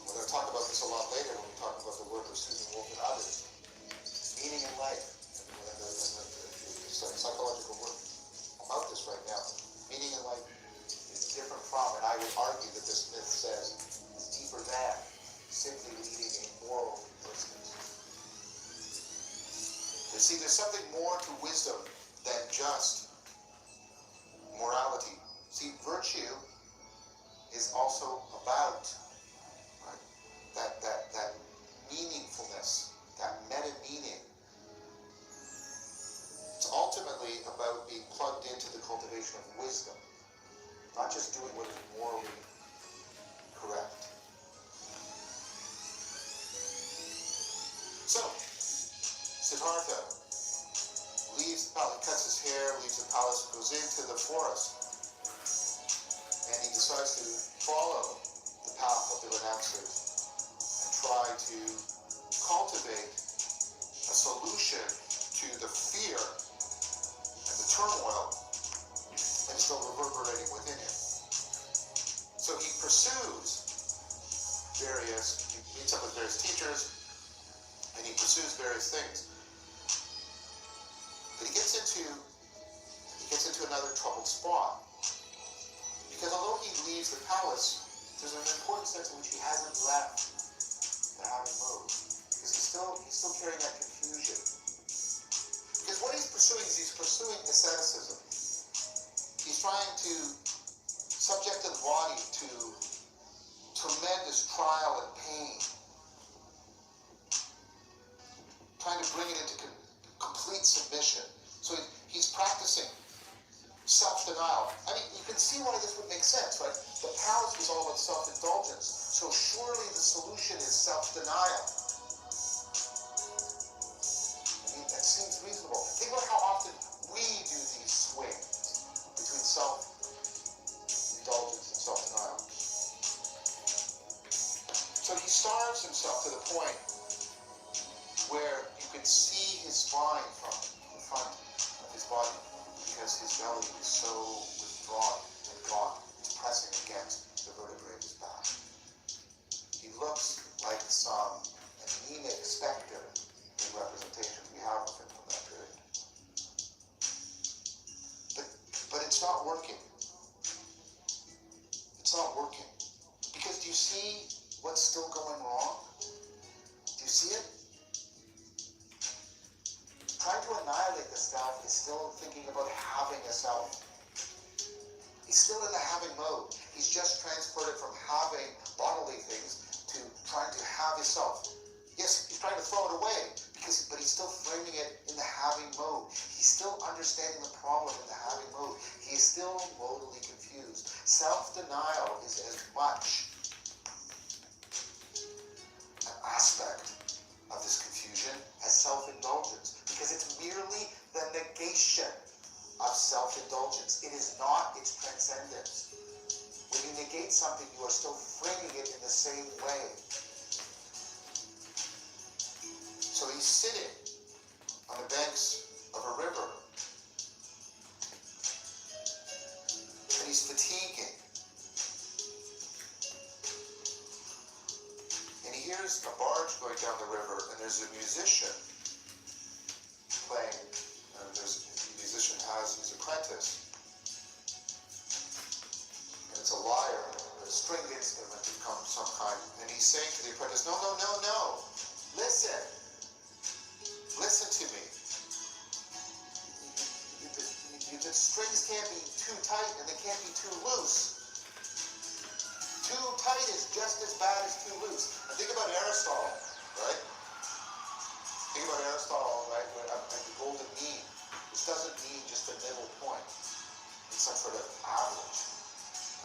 We're going to talk about this a lot later when we talk about the work of Susan Wolf and others. Meaning in life, and the psychological work about this right now. Meaning in life is different from, and I would argue that this myth says it's deeper than simply leading a moral existence. You see, there's something more to wisdom than just morality. See, virtue is also about, right, that meaningfulness, that meta-meaning. It's ultimately about being plugged into the cultivation of wisdom, not just doing what is morally correct. So, Siddhartha leaves the palace, cuts his hair, leaves the palace, goes into the forest, and he decides to follow the path of the renouncers and try to cultivate a solution to the fear and the turmoil that is still reverberating within him. So he pursues he meets up with various teachers, and he pursues various things. But he gets into another troubled spot. Because although he leaves the palace, there's an important sense in which he hasn't left the having mode. Because he's still carrying that confusion. Because what he's pursuing is asceticism. He's trying to subject the body to tremendous trial and pain, trying to bring it into complete submission. So he's practicing self-denial. I mean, you can see why this would make sense, right? The palace was all about self-indulgence, so surely the solution is self-denial. I mean, that seems reasonable. Think about how often we do these swings between self-indulgence and self-denial. So he starves himself to the point where you can see his spine from the front of his body because his belly is so withdrawn and gaunt. It's pressing against the vertebrae of his back. He looks like some anemic specter in representations we have of him from that period. But it's not working. It's not working. Because do you see what's still going wrong? Do you see it? Trying to annihilate the self is still thinking about having a self. He's still in the having mode. He's just transferred it from having bodily things to trying to have his self. Yes, he's trying to throw it away, but he's still framing it in the having mode. He's still understanding the problem in the having mode. He is still modally confused. Self-denial is as much an aspect of this confusion as self-indulgence, because it's merely the negation of self-indulgence. It is not its transcendence. When you negate something, you are still framing it in the same way. So he's sitting on the banks of a river, and he's fatiguing. And he hears a barge going down the river, and there's a musician playing. The musician has his apprentice, and it's a lyre, a stringed instrument of some kind. And he's saying to the apprentice, "No, no, no, no! Listen! Listen to me. The strings can't be too tight, and they can't be too loose. Too tight is just as bad as too loose." And think about Aristotle, right? Think about Aristotle, right? And the golden mean, which doesn't mean just a middle point. It's some sort of average.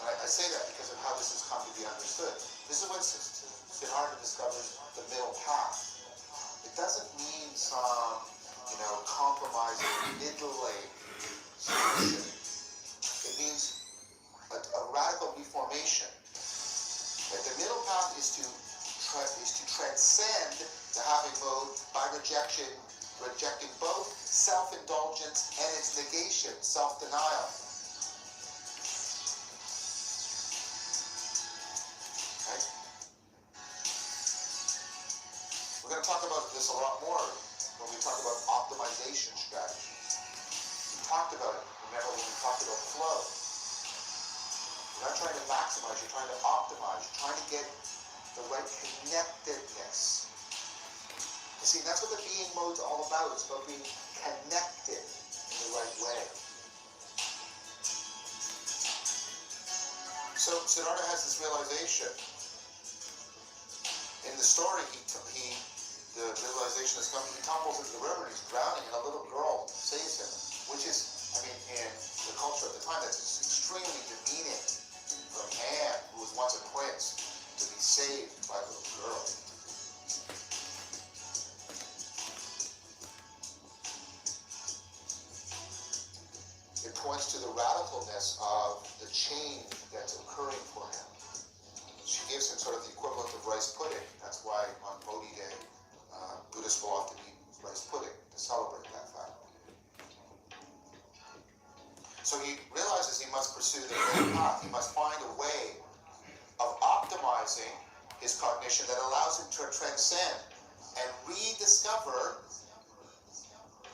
And I say that because of how this has come to be understood. This is when Siddhartha discovers the middle path. It doesn't mean some, compromising middle-lane solution. It means a radical reformation. That the middle path is to transcend the having mode by rejecting both self-indulgence and its negation, self-denial. Okay? We're going to talk about this a lot more when we talk about optimization strategy. We talked about it, remember when we talked about flow. You're not trying to maximize, you're trying to optimize, you're trying to get the right connectedness. You see, that's what the being mode's all about. It's about being connected in the right way. So Siddhartha has this realization. In the story, the realization is coming. He tumbles into the river and he's drowning, and a little girl saves him, which is, in the culture at the time, that's extremely demeaning for a man who was once a prince to be saved by a little girl. consciousness of the change that's occurring for him. She gives him sort of the equivalent of rice pudding. That's why on Bodhi Day, Buddhists will often eat rice pudding to celebrate that fact. So he realizes he must pursue the right path. He must find a way of optimizing his cognition that allows him to transcend and rediscover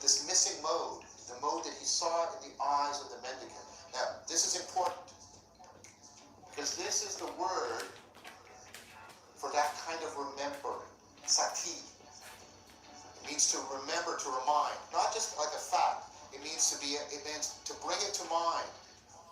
this missing mode, the mode that he saw in the eyes of the mendicant. Now, this is important because this is the word for that kind of remembering, sati. It means to remember, to remind, not just like a fact. It means to bring it to mind.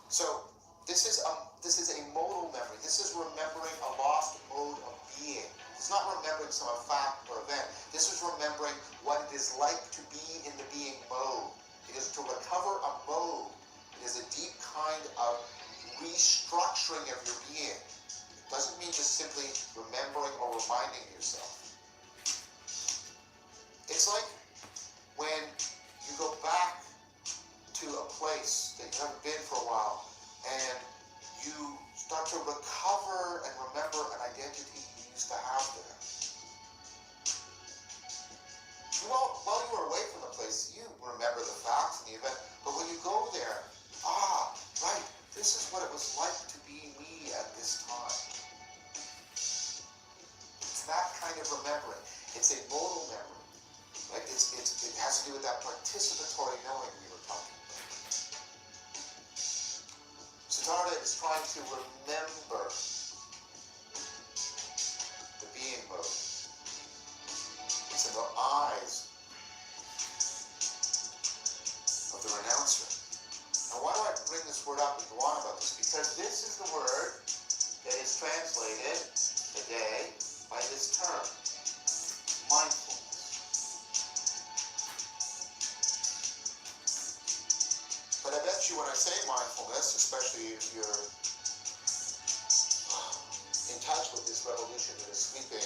So this is a modal memory. This is remembering a lost mode of being. It's not remembering some fact or event. This is remembering what it is like to be in the being mode. It is to recover a mode. It is a deep kind of restructuring of your being. It doesn't mean just simply remembering or reminding yourself. It's like when you go back to a place that you haven't been for a while and you start to recover and remember an identity you used to have there. While you were away from the place, you remember the facts and the event, but when you go there, right, this is what it was like to be me at this time. It's that kind of remembering. It's a modal memory. Right? It has to do with that participatory knowing we were talking about. Siddhartha is trying to remember the being mode. It's in the eyes of the renouncer. Now, why do I bring this word up and go on about this? Because this is the word that is translated today by this term, mindfulness. But I bet you when I say mindfulness, especially if you're in touch with this revolution that is sweeping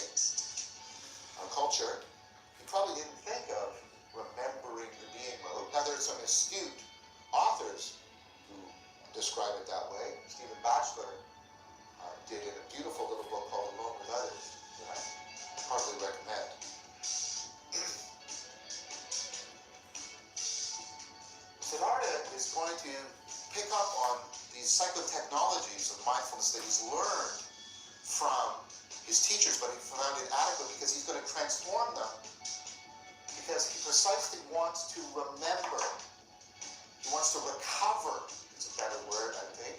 our culture, you probably didn't think of remembering the being mode. Now there's some astute authors who describe it that way. Stephen Batchelor did in a beautiful little book called Alone with Others that I heartily recommend. Siddhartha is going to pick up on these psychotechnologies of mindfulness that he's learned from his teachers, but he found inadequate because he's going to transform them because he precisely wants to remember. He wants to recover, is a better word, I think,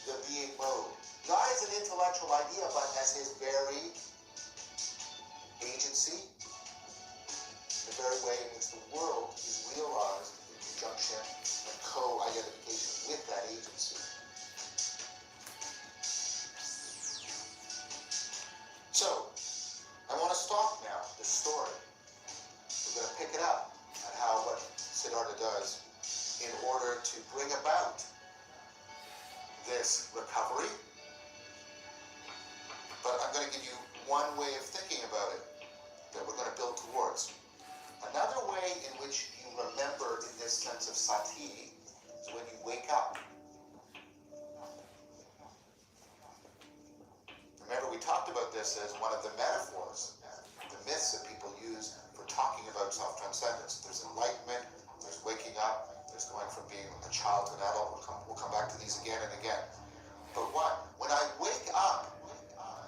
the being mode. Not as an intellectual idea, but as his very agency, the very way in which the world is realized in conjunction and co-identification with that agency. So, I want to stop now this story. We're going to pick it up at what Siddhartha does in order to bring about this recovery. But I'm going to give you one way of thinking about it that we're going to build towards. Another way in which you remember in this sense of sati is when you wake up. Remember, we talked about this as one of the metaphors, the myths that people use for talking about self-transcendence. There's enlightenment, there's waking up, there's going from being a child to an adult. We'll come back to these again and again. But when I wake up,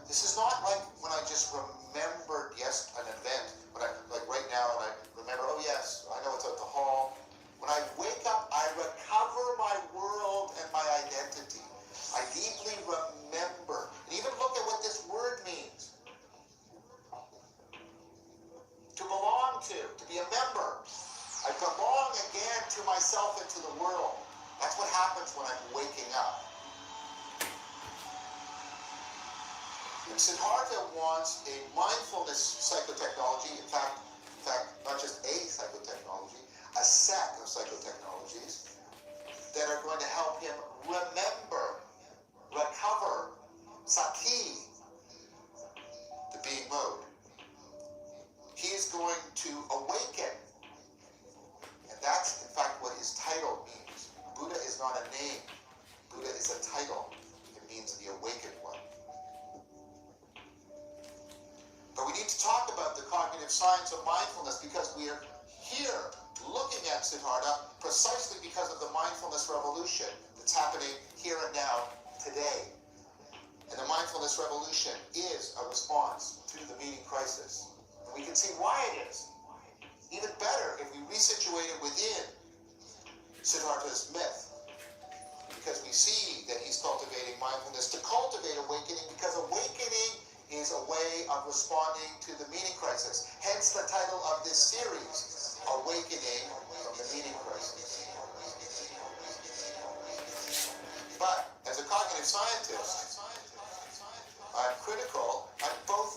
this is not like when I just remembered, yes, an event, but like right now, and I remember, oh yes, I know it's at the hall. When I wake up, I recover my world and my identity. I deeply remember, and even look at what this word means. To belong to be a member. I belong again to myself and to the world. That's what happens when I'm waking up. And Siddhartha wants a mindfulness psychotechnology, in fact, not just a psychotechnology, a set of psychotechnologies that are going to help him remember, recover, sati, the being mode. He is going to awaken. And that's, in fact, what his title means. Buddha is not a name. we need to talk about the cognitive science of mindfulness because we are here looking at Siddhartha precisely because of the mindfulness revolution that's happening here and now today. And the mindfulness revolution is a response to the meaning crisis. And we can see why it is. Even better if we resituate it within Siddhartha's myth. Because we see that he's cultivating mindfulness to cultivate awakening, because awakening is a way of responding to the meaning crisis. Hence the title of this series, Awakening from the Meaning Crisis. But as a cognitive scientist, I'm critical, I'm both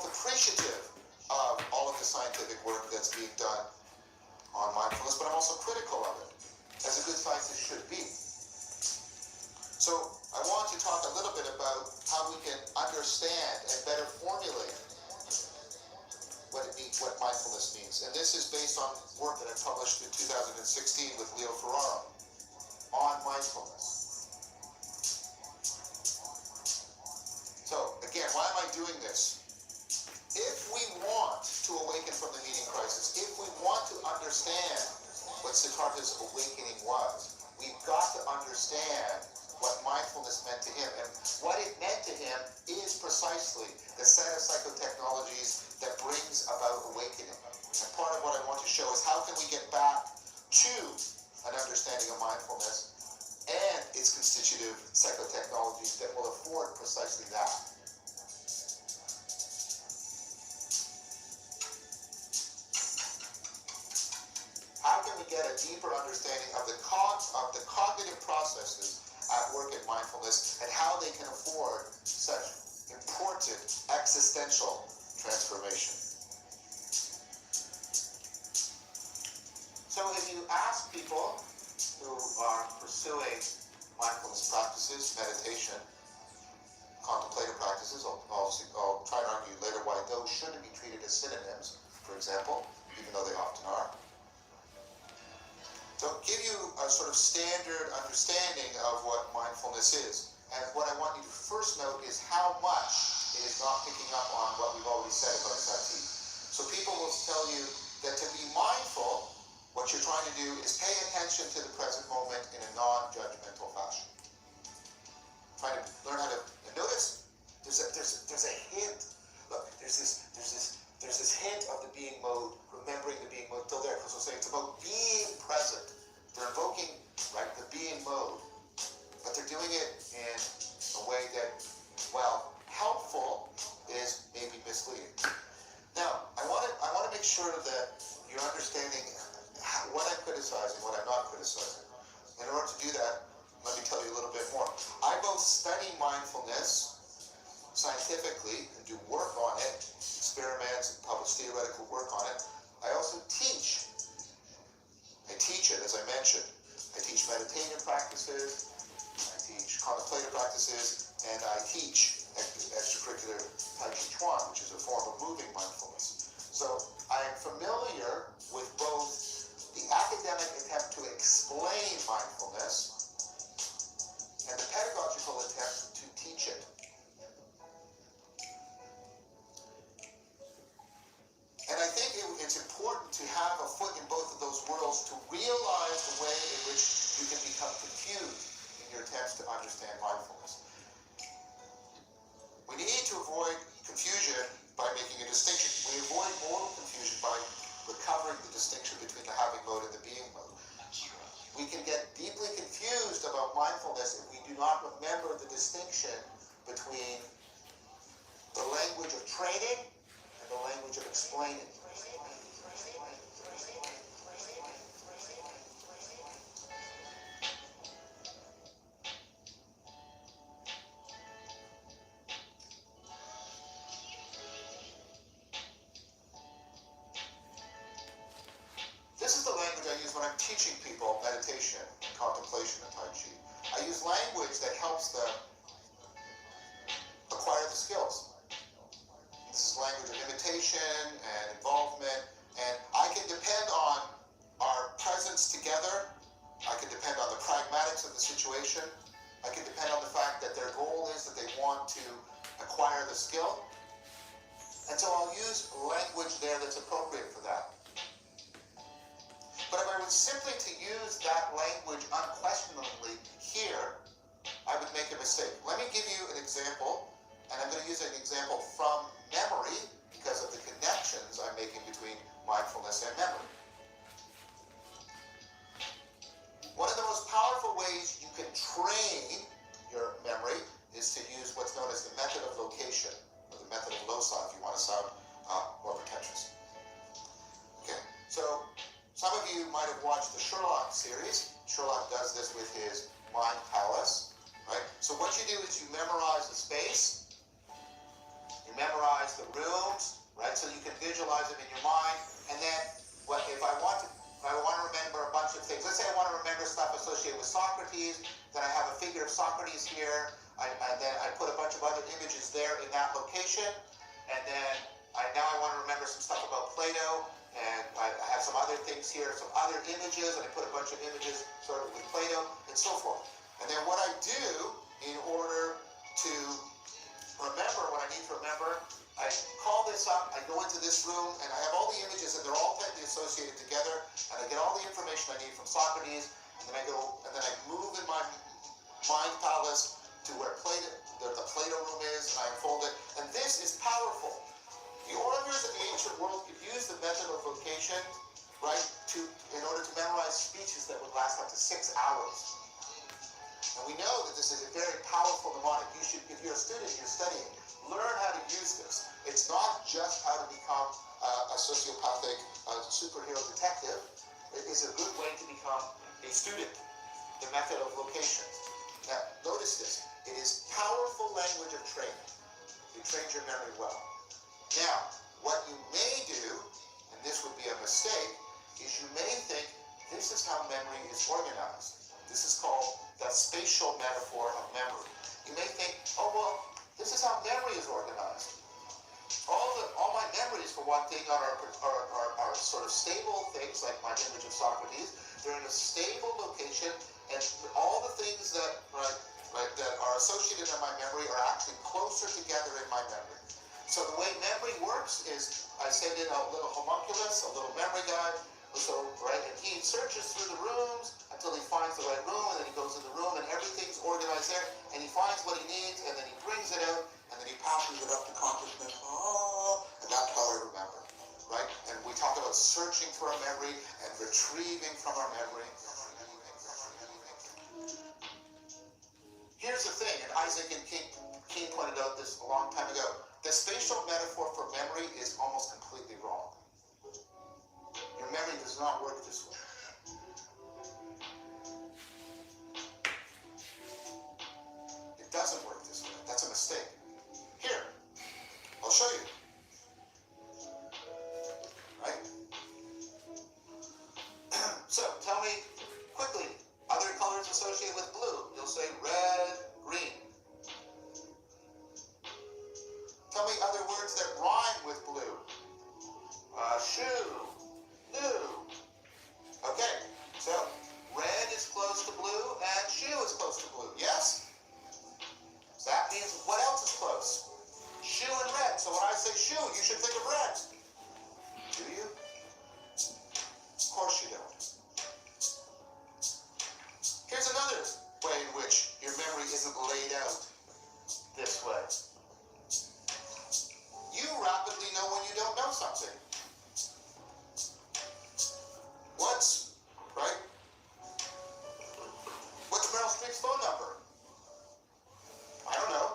appreciative of all of the scientific work that's being done on mindfulness, but I'm also critical of it, as a good scientist should be. So I want to talk a little bit about how we can understand and better formulate what mindfulness means. And this is based on work that I published in 2016 with Leo Ferraro on mindfulness. So again, why am I doing this? If we want to awaken from the meaning crisis, if we want to understand what Siddhartha's awakening was, we've got to understand what mindfulness meant to him. And what it meant to him is precisely the set of psychotechnologies that brings about awakening. And part of what I want to show is how can we get back to an understanding of mindfulness and its constitutive psychotechnologies that will afford precisely that. How can we get a deeper understanding of the cognitive processes at work in mindfulness and how they can afford such important existential transformation? So if you ask people who are pursuing mindfulness practices, meditation, contemplative practices, I'll try to argue later why those shouldn't be treated as synonyms, for example, even though they often are. So give you a sort of standard understanding of what mindfulness is. And what I want you to first note is how much it is not picking up on what we've already said about sati. So people will tell you that to be mindful, what you're trying to do is pay attention to the present moment in a non-judgmental fashion. Trying to learn how to, and notice there's a hint. Look, there's this hint of the being mode, remembering the being mode still there, because we'll say it's about being present. They're invoking, right, the being mode, but they're doing it in a way that, well, helpful is maybe misleading. Now, I want to make sure that you're understanding what I'm criticizing, what I'm not criticizing. In order to do that, let me tell you a little bit more. I both study mindfulness scientifically and do work on it, experiments and publish theoretical work on it. I also teach. I teach it, as I mentioned. I teach meditative practices, I teach contemplative practices, and I teach extracurricular Tai Chi Chuan, which is a form of moving mindfulness. So I am familiar with both the academic attempt to explain mindfulness and the pedagogical attempt to teach it. And I think it's important to have a foot in both of those worlds to realize the way in which you can become confused in your attempts to understand mindfulness. We need to avoid confusion by making a distinction. We avoid modal confusion by recovering the distinction between the having mode and the being mode. We can get deeply confused about mindfulness if we do not remember the distinction between the language of training and the language of explaining. This is the language I use when I'm teaching people meditation, contemplation, and Tai Chi. I use language that helps them acquire the skills. This is language of imitation and involvement, and I can depend on our presence together. I can depend on the pragmatics of the situation. I can depend on the fact that their goal is that they want to acquire the skill. And so I'll use language there that's appropriate for that. But if I were simply to use that language unquestioningly here, I would make a mistake. Let me give you an example, and I'm going to use an example from memory because of the connections I'm making between mindfulness and memory. One of the most powerful ways you can train your memory is to use what's known as the method of location, or the method of loci, if you want to sound more pretentious. Okay, so some of you might have watched the Sherlock series. Sherlock does this with his mind palace, right? So what you do is you memorize the space, you memorize the rooms, right? So you can visualize them in your mind, and then if I want to remember a bunch of things. Let's say I want to remember stuff associated with Socrates, then I have a figure of Socrates here, and then I put a bunch of other images there in that location, and then now I want to remember some stuff about Plato, and I have some other things here, some other images, and I put a bunch of images sort of with Plato, and so forth. And then what I do in order to remember what I need to remember, I call this up, I go into this room, and I have all the images, and they're all tightly associated together, and I get all the information I need from Socrates, and then I move in my mind palace to where the Plato room is, and I unfold it, and this is powerful. The orators in the ancient world could use the method of location, right, in order to memorize speeches that would last up to 6 hours. And we know that this is a very powerful mnemonic. You should, if you're a student, you're studying, learn how to use this. It's not just how to become a sociopathic superhero detective. It is a good way to become a student, the method of location. Now, notice this. It is powerful language of training. It trains your memory well. Now, what you may do, and this would be a mistake, is you may think this is how memory is organized. This is called the spatial metaphor of memory. You may think, oh, well, this is how memory is organized. All my memories, for one thing, are sort of stable things, like my image of Socrates. They're in a stable location, and all the things that are associated in my memory are actually closer together in my memory. So the way memory works is I send in a little homunculus, a little memory guy, and he searches through the rooms until he finds the right room, and then he goes in the room, and everything's organized there, and he finds what he needs, and then he brings it out, and then he passes it up to consciousness. And that's how I remember, right? And we talk about searching for a memory and retrieving from our memory. Here's the thing, and Isaac and King pointed out this a long time ago. The spatial metaphor for memory is almost completely wrong. Your memory does not work this way. It doesn't work this way. That's a mistake. Here, I'll show you. Right? So, tell me quickly, other colors associated with blue. You'll say red, green. Tell me other words that rhyme with blue. Shoe, new. Okay, so red is close to blue and shoe is close to blue. Yes? So that means what else is close? Shoe and red. So when I say shoe, you should think of red. Do you? Of course you don't. Here's another way in which your memory isn't laid out this way. You rapidly know when you don't know something. What's Meryl Streep's phone number? I don't know.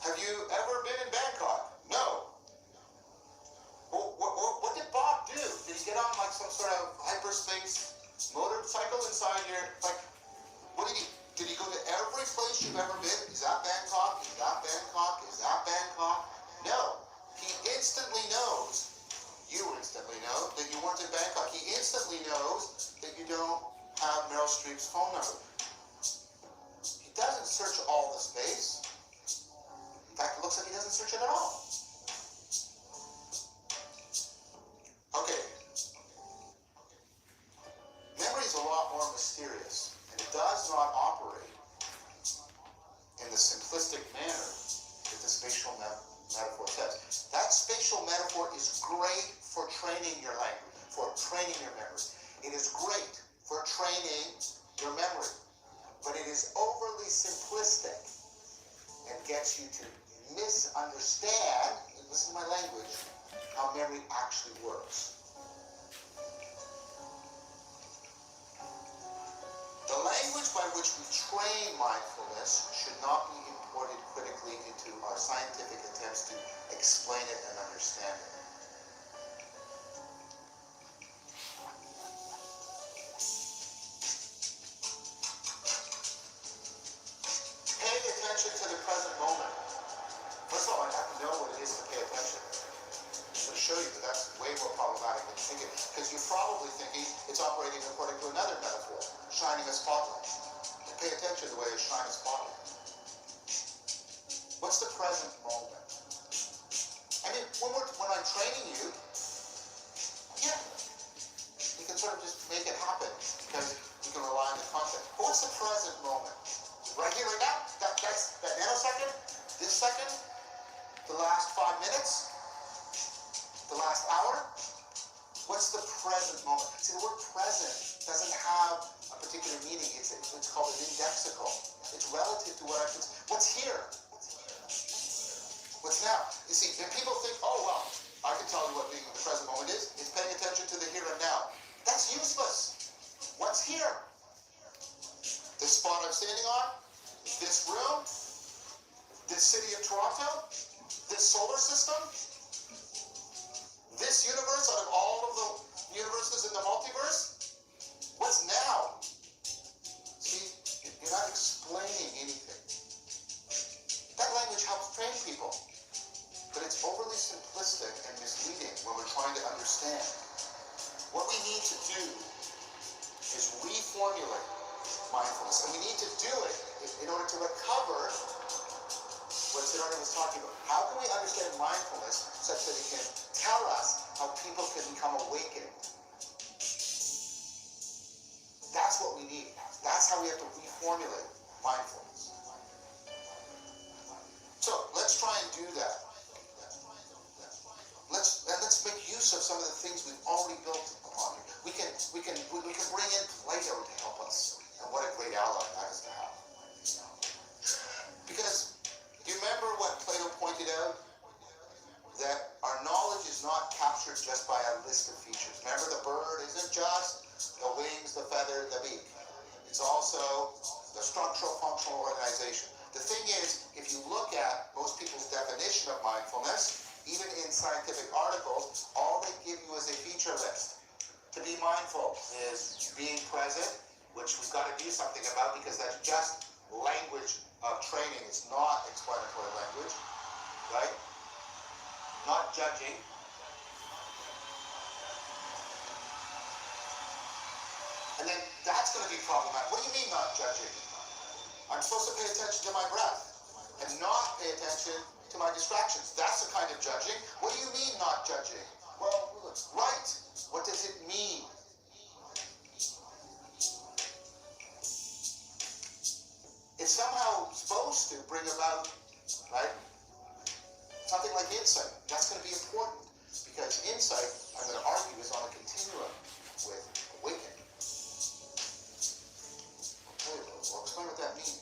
Have you ever been in Bangkok? No. spatial metaphor says. That spatial metaphor is great for training your language, for training your memory. It is great for training your memory, but it is overly simplistic and gets you to misunderstand, listen to my language, how memory actually works. The language by which we train mindfulness should not be imported critically into our scientific attempts to explain it and understand it. Paying attention to the present moment. First of all, I have to know what it is to pay attention. I'm going to show you that that's way more problematic than you think it is, because you're probably thinking it's operating according to another metaphor, shining a spotlight. To pay attention to the way it shines a spotlight. What's the present moment? I mean, when I'm training you, yeah, you can sort of just make it happen because you can rely on the concept. But what's the present moment? Right here, right now? That nanosecond? This second? The last 5 minutes? The last hour? What's the present moment? See, the word present doesn't have a particular meaning. It's called an indexical. It's relative to what I can. What's here? What's now? You see, when people think, oh, well, I can tell you what being in the present moment is. It's paying attention to the here and now. That's useless. What's here? This spot I'm standing on? This room? This city of Toronto? This solar system? This universe out of all of the universes in the multiverse? What's now? See, you're not explaining anything. That language helps train people, but it's overly simplistic and misleading when we're trying to understand. What we need to do is reformulate mindfulness, and we need to do it in order to recover what Siddhartha was talking about. How can we understand mindfulness such that it can tell us how people can become awakened? That's what we need. That's how we have to reformulate mindfulness. So let's try and do that. Let's make use of some of the things we've already built upon here. We can bring in Plato to help us, and what a great ally that is to have. Because do you remember what Plato pointed out? That our knowledge is not captured just by a list of features. Remember, the bird isn't just the wings, the feather, the beak. It's also the structural functional organization. The thing is, if you look at most people's definition of mindfulness, even in scientific articles, all they give you is a feature list. To be mindful is being present, which we've got to do something about because that's just language of training. It's not explanatory language, right? Not judging. And then that's going to be problematic. What do you mean not judging? I'm supposed to pay attention to my breath and not pay attention to my distractions. That's the kind of judging. What do you mean not judging? Well, right. What does it mean? It's somehow supposed to bring about, right, something like insight. That's going to be important because insight, I'm going to argue, is on a continuum with awakening. Okay, well, explain what that means.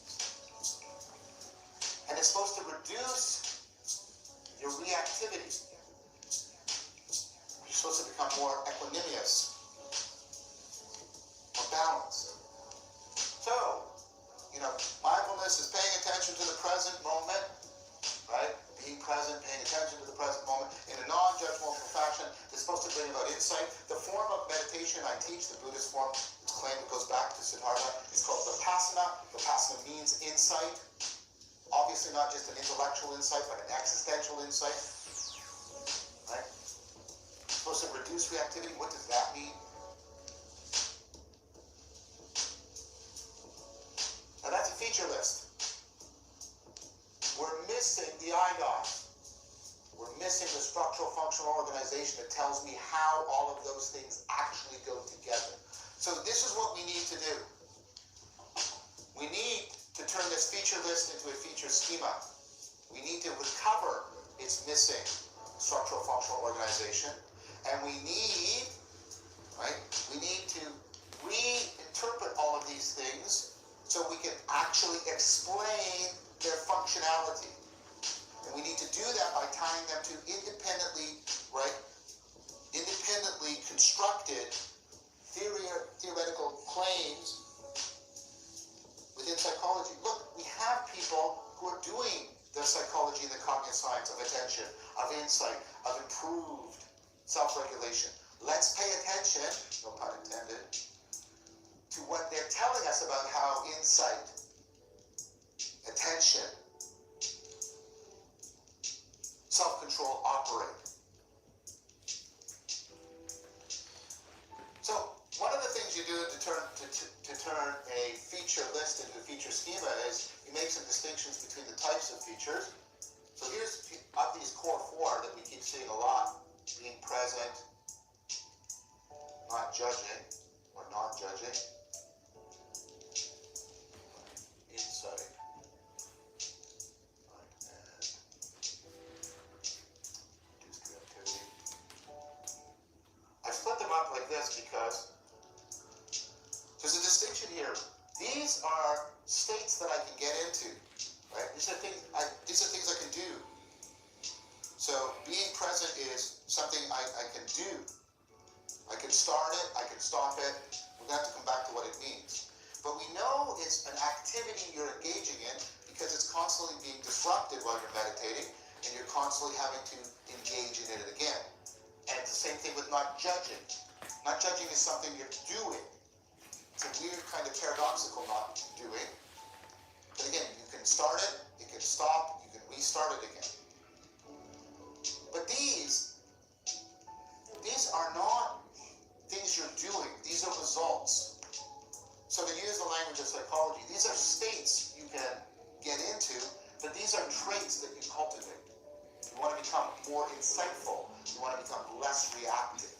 And it's supposed to reduce your reactivity. You're supposed to become more equanimous, more balanced. So, mindfulness is paying attention to the present moment, right? Being present, paying attention to the present moment in a non-judgmental fashion. It's supposed to bring about insight. The form of meditation I teach, the Buddhist form, it's claimed it goes back to Siddhartha. It's called Vipassana. Vipassana means insight. Obviously not just an intellectual insight, but an existential insight. Right? It's supposed to reduce reactivity. What does that mean? Now that's a feature list. We're missing the IDOS. We're missing the structural functional organization that tells me how all of those things actually go together. So this is what we need to do. We need to turn this feature list into a feature schema. We need to recover its missing structural functional organization, and we need, right? We need to reinterpret all of these things so we can actually explain their functionality. And we need to do that by tying them to independently, right? Independently constructed theoretical claims within psychology. Look, we have people who are doing the psychology and the cognitive science of attention, of insight, of improved self-regulation. Let's pay attention, no pun intended, to what they're telling us about how insight, attention, self-control operate. So one of the things you do to turn a feature list into a feature schema is you make some distinctions between the types of features. So here's of these core four that we keep seeing a lot: being present, not judging or non-judging, insight, and reduced reactivity. I split them up like this because there's a distinction here. These are states that I can get into, right? These are things I can do. So being present is something I can do. I can start it, I can stop it. We're going to have to come back to what it means. But we know it's an activity you're engaging in because it's constantly being disrupted while you're meditating, and you're constantly having to engage in it again. And it's the same thing with not judging. Not judging is something you're doing. It's a weird kind of paradoxical not doing. But again, you can start it, you can stop, you can restart it again. But these are not things you're doing. These are results. So to use the language of psychology, these are states you can get into, but these are traits that you cultivate. You want to become more insightful. You want to become less reactive.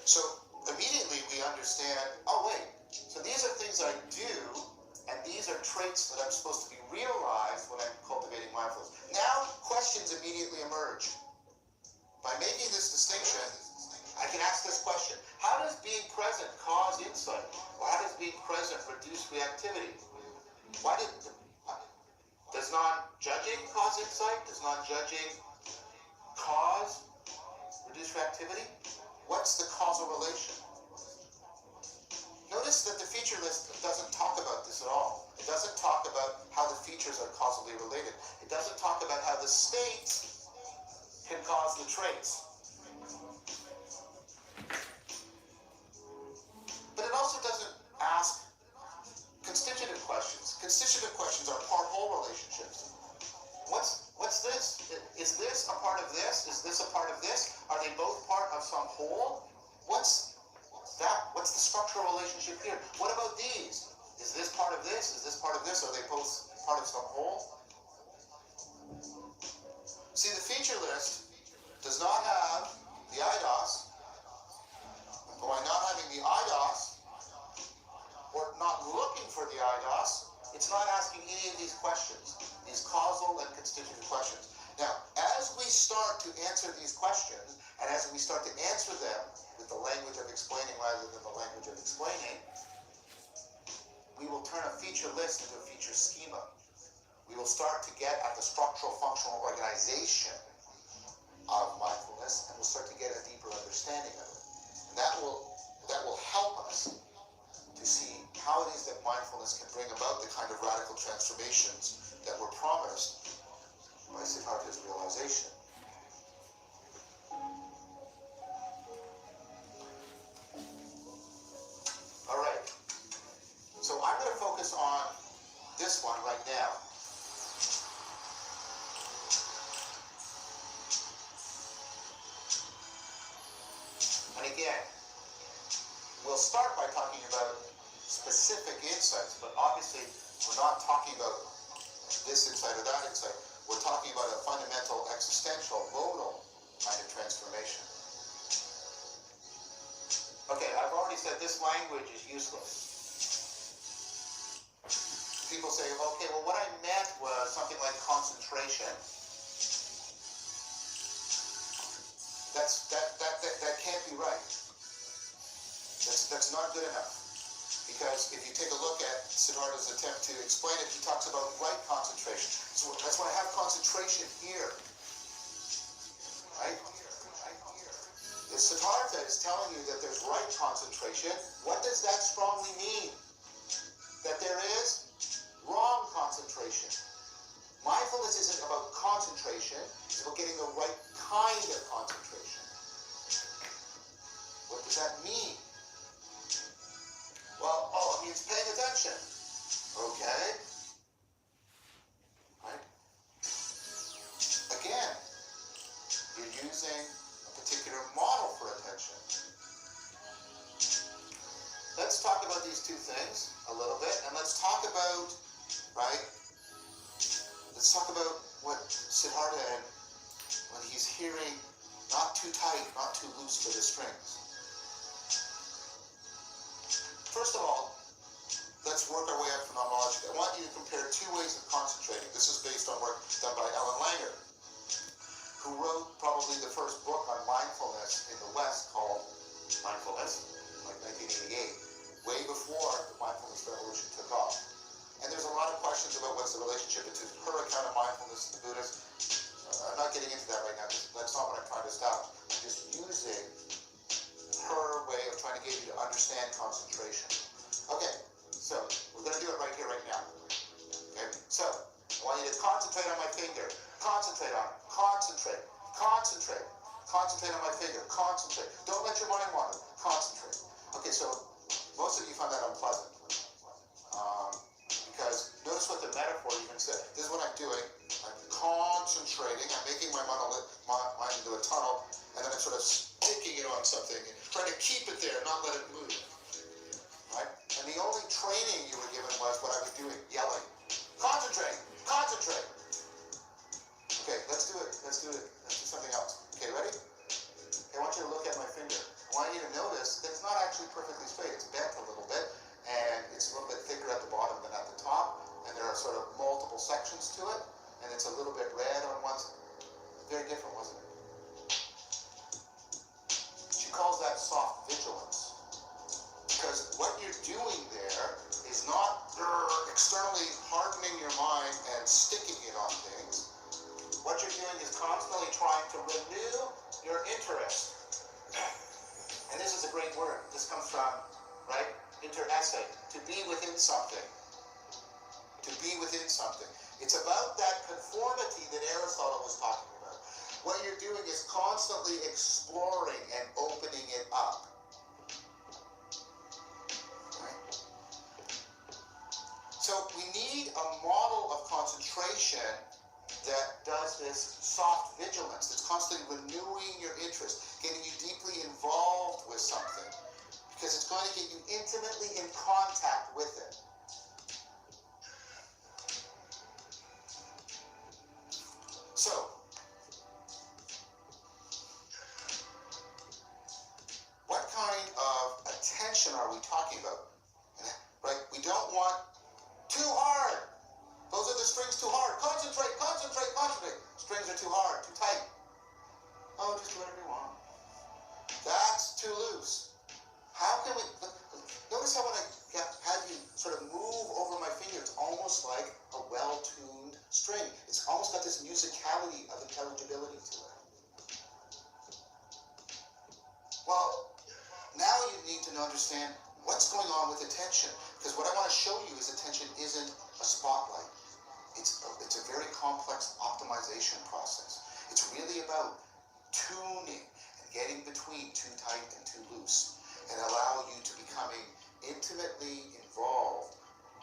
So immediately we understand, oh wait, so these are things I do, and these are traits that I'm supposed to be realized when I'm cultivating mindfulness. Now questions immediately emerge. By making this distinction, I can ask this question: how does being present cause insight? Or how does being present reduce reactivity? Does non-judging cause insight? Does non-judging cause reduced reactivity? What's the causal relation? Notice that the feature list doesn't talk about this at all. It doesn't talk about how the features are causally related. It doesn't talk about how the states can cause the traits. But it also doesn't ask constitutive questions. Constitutive questions are part-whole relationships. What's this? Is this a part of this? Is this a part of this? Are they both part of some whole? What's that? What's the structural relationship here? What about these? Is this part of this? Is this part of this? Are they both part of some whole? See, the feature list does not have the IDOS. And by not having the IDOS, or not looking for the IDOS, it's not asking any of these questions, these causal and constitutive questions. Now, as we start to answer these questions, and as we start to answer them with the language of explaining rather than the language of explaining, we will turn a feature list into a feature schema. We will start to get at the structural functional organization of mindfulness, and we'll start to get a deeper understanding of it. And that will help us to see how it is that mindfulness can bring about the kind of radical transformations that were promised by Siddhartha's realization. All right. So I'm going to focus on this one right now. And again, we'll start by talking about specific insights, but obviously we're not talking about this insight or that insight. We're talking about a fundamental, existential, modal kind of transformation. Okay, I've already said this language is useless. people say, okay, well, what I meant was something like concentration. That can't be right. That's not good enough. Because if you take a look at Siddhartha's attempt to explain it, he talks about right concentration. So that's why I have concentration here. Right? If Siddhartha is telling you that there's right concentration, what does that strongly mean? That there is wrong concentration. Mindfulness isn't about concentration, it's about getting the right kind of concentration. What does that mean? Well, it means paying attention. Okay? Right? Again, you're using a particular model for attention. Let's talk about these two things a little bit, and let's talk about, right? Let's talk about what Siddhartha and when he's hearing not too tight, not too loose for the strings. First of all, let's work our way up phenomenologically. I want you to compare two ways of concentrating. This is based on work done by Ellen Langer, who wrote probably the first book on mindfulness in the West called Mindfulness, like 1988, way before the mindfulness revolution took off. And there's a lot of questions about what's the relationship between her account of mindfulness and the Buddhist. I'm not getting into that right now. That's not what I'm trying to establish. I'm just using her way of trying to get you to understand concentration. Okay, so we're going to do it right here, right now. Okay, so I want you to concentrate on my finger. Concentrate on it. Concentrate. Concentrate. Concentrate on my finger. Concentrate. Don't let your mind wander. Concentrate. Okay, so most of you found that unpleasant. Because notice what the metaphor even said. This is what I'm doing. I'm concentrating. I'm making my mind into a tunnel, and then I'm sort of sticking it on something and trying to keep it there, not let it move. Right? And the only training you were given was what I was doing, yelling. Concentrate! Concentrate! Okay, let's do it. Let's do it. Let's do something else. Okay, ready? Okay, I want you to look at my finger. I want you to notice that it's not actually perfectly straight. It's bent a little bit, and it's a little bit thicker at the bottom than at the top, and there are sort of multiple sections to it, and it's a little bit red on one side. Very different, wasn't it? She calls that soft vigilance. Because what you're doing there is not externally hardening your mind and sticking it on things. What you're doing is constantly trying to renew your interest. And this is a great word. This comes from, right, interesse, to be within something. To be within something. It's about that conformity that Aristotle was talking about. What you're doing is constantly exploring and opening it up. Right? So we need a model of concentration that does this soft vigilance, that's constantly renewing your interest, getting you deeply involved with something, because it's going to get you intimately in contact with it. So, what kind of attention are we talking about? Right? We don't want too hard. Those are the strings too hard. Concentrate, concentrate, concentrate. Strings are too hard, too tight. Oh, just do whatever you want. That's too loose. How can we... Notice how when I had you sort of move over my finger, it's almost like a well-tuned string. It's almost got this musicality of intelligibility to it. Well, now you need to understand what's going on with attention. Because what I want to show you is attention isn't a spotlight. It's a very complex optimization process. It's really about tuning and getting between too tight and too loose, and allow you to becoming intimately involved,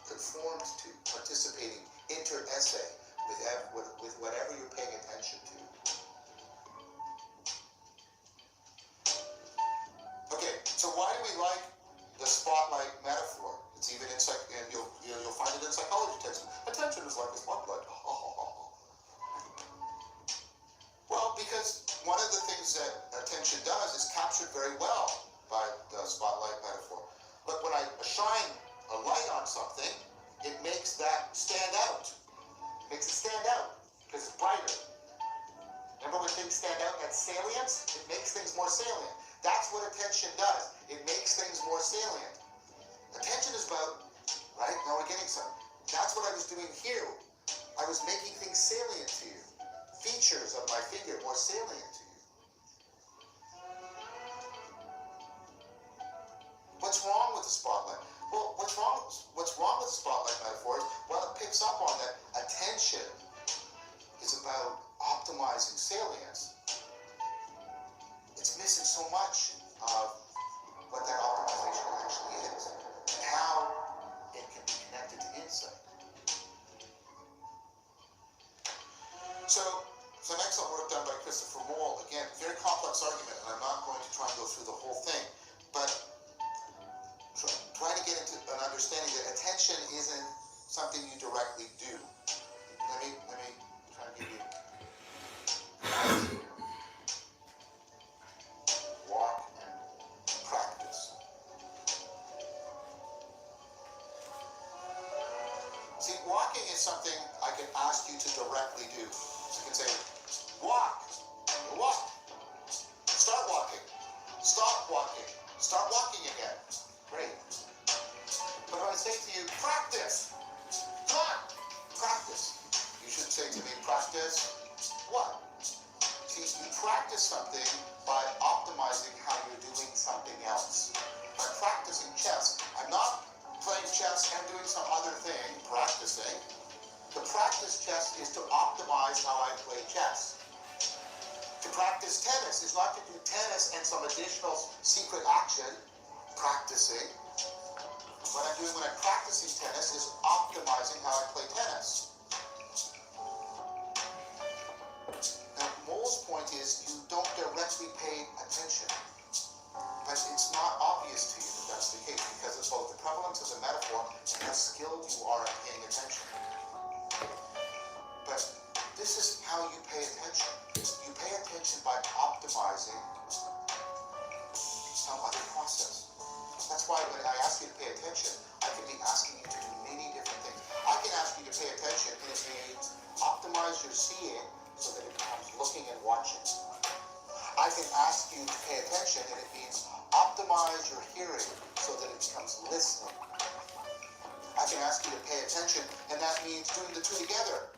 conformed to, participating, inter-esse with whatever you're paying attention to. Okay, so why do we like the spotlight metaphor? It's even in and you'll find it in psychology texts. Attention is like a spotlight. Well, because one of the things that attention does is captured very well by the spotlight metaphor. But when I shine a light on something, it makes that salient. That's what attention does. It makes things more salient. Attention is about, right? Now we're getting some. That's what I was doing here. I was making things salient to you. Features of my figure more salient to you. What's wrong with the spotlight? Well, what's wrong with the spotlight metaphors? Well, it picks up on that attention is about optimizing salience. It's missing so much of what that optimization actually is and how it can be connected to insight. So excellent work done by Christopher Moll. Again, very complex argument, and I'm not going to try and go through the whole thing, but try to get into an understanding that attention isn't something you directly do. Let me try and give you walk and practice. See, walking is something I can ask you to directly do. So you can say, walk, start walking, stop walking, start walking again. Great. But if I say to you, practice, come on, practice. You should say to me, practice what? See, you practice something by optimizing how you're doing something else. By practicing chess, I'm not playing chess and doing some other thing, practicing. To practice chess is to optimize how I play chess. To practice tennis is not to do tennis and some additional secret action, practicing. What I'm doing when I'm practicing tennis is optimizing how I play tennis. Now, Moll's point is you don't directly pay attention. But it's not obvious to you that that's the case because of both the prevalence of the metaphor and how skilled you are at paying attention. But this is how you pay attention. You pay attention by optimizing some other process. That's why when I ask you to pay attention, I can be asking you to do many different things. I can ask you to pay attention and it means optimize your seeing so that it becomes looking and watching. I can ask you to pay attention and it means optimize your hearing so that it becomes listening. I can ask you to pay attention and that means doing the two together.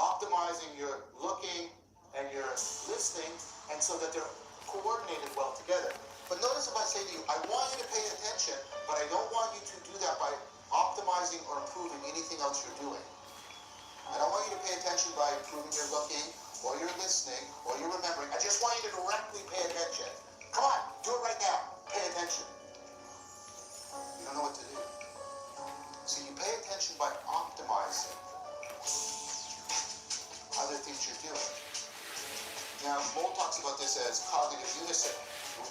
Optimizing your looking and your listening and so that they're coordinated well together. But notice if I say to you, I want you to pay attention, but I don't want you to do that by optimizing or improving anything else you're doing. I don't want you to pay attention by improving your looking, or your listening, or your remembering. I just want you to directly pay attention. Come on, do it right now. Pay attention. You don't know what to do. So you pay attention by optimizing other things you're doing. Now, Moll talks about this as cognitive unison.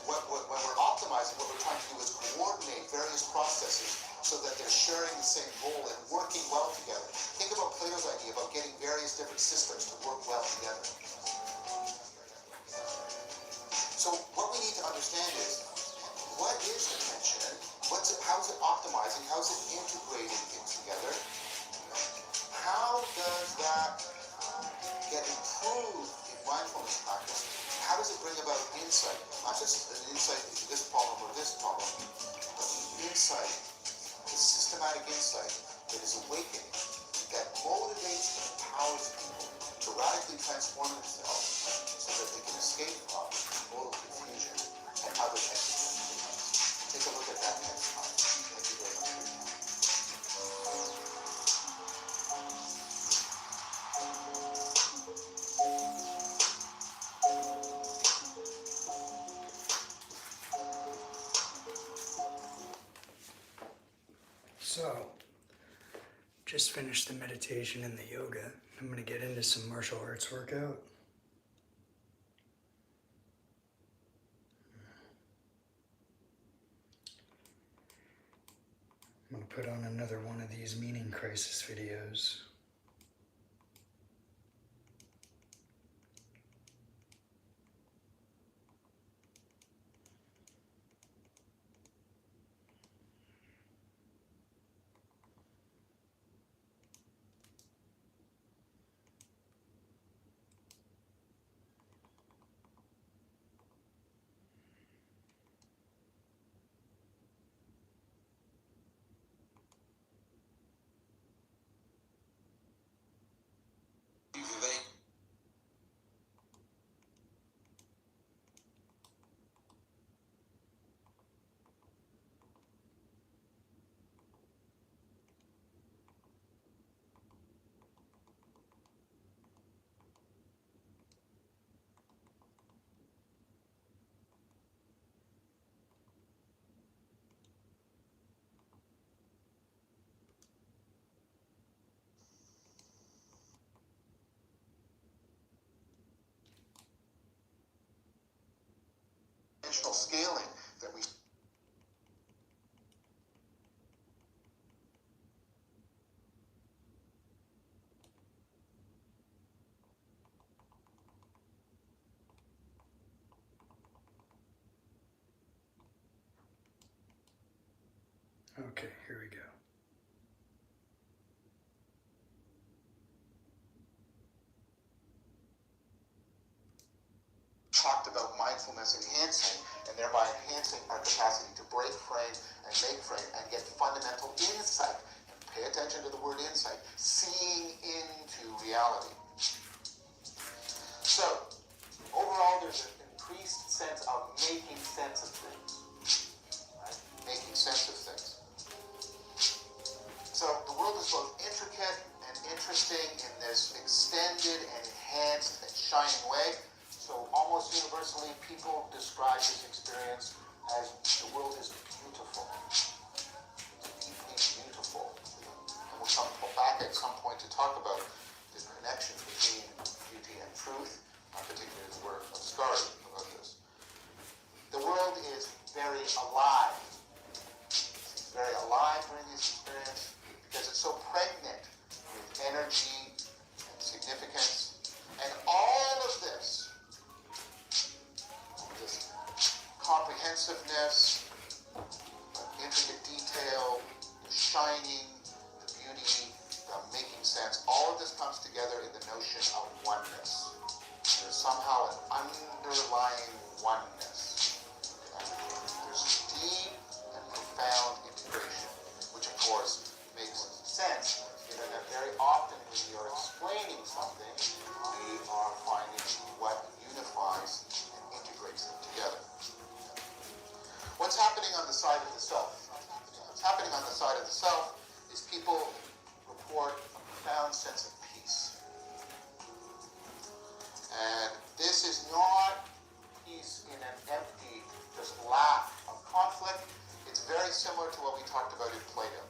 When we're optimizing, what we're trying to do is coordinate various processes so that they're sharing the same goal and working well together. Think about Plato's idea about getting various different systems to work well together. So what we need to understand is, what is attention? How is it optimizing? How is it integrating things together? How does that get improved in mindfulness practice? How does it bring about insight? Not just an insight into this problem or this problem, but the insight, the systematic insight that is awakening, that motivates and empowers people to radically transform themselves so that they can escape from modal confusion and other entities. Take a look at that next time. Thank you very much for your time. So, just finished the meditation and the yoga. I'm going to get into some martial arts workout. I'm going to put on another one of these meaning crisis videos. dimensional scaling that we Okay, here we go. talked about mindfulness enhancing, and thereby enhancing our capacity to break frame and make frame and get fundamental insight. And pay attention to the word insight, seeing into reality. So, overall, there's an increased sense of making sense of things. Right? Making sense of things. So, the world is both intricate and interesting in this extended and enhanced and shining way. So almost universally, people describe this experience as the world is beautiful. It's deeply beautiful. And we'll come back at some point to talk about the connection between beauty and truth, particularly the work of Scarry about this. The world is very alive. It's very alive during this experience because it's so pregnant with energy and significance. And all of this comprehensiveness, intricate detail, the shining, the beauty, the making sense, all of this comes together in the notion of oneness. There's somehow an underlying oneness. There's deep and profound integration, which of course makes sense, given that very often when we are explaining something, we are finding what unifies and integrates them together. What's happening on the side of the self? What's happening on the side of the self is people report a profound sense of peace. And this is not peace in an empty, just lack of conflict. It's very similar to what we talked about in Plato.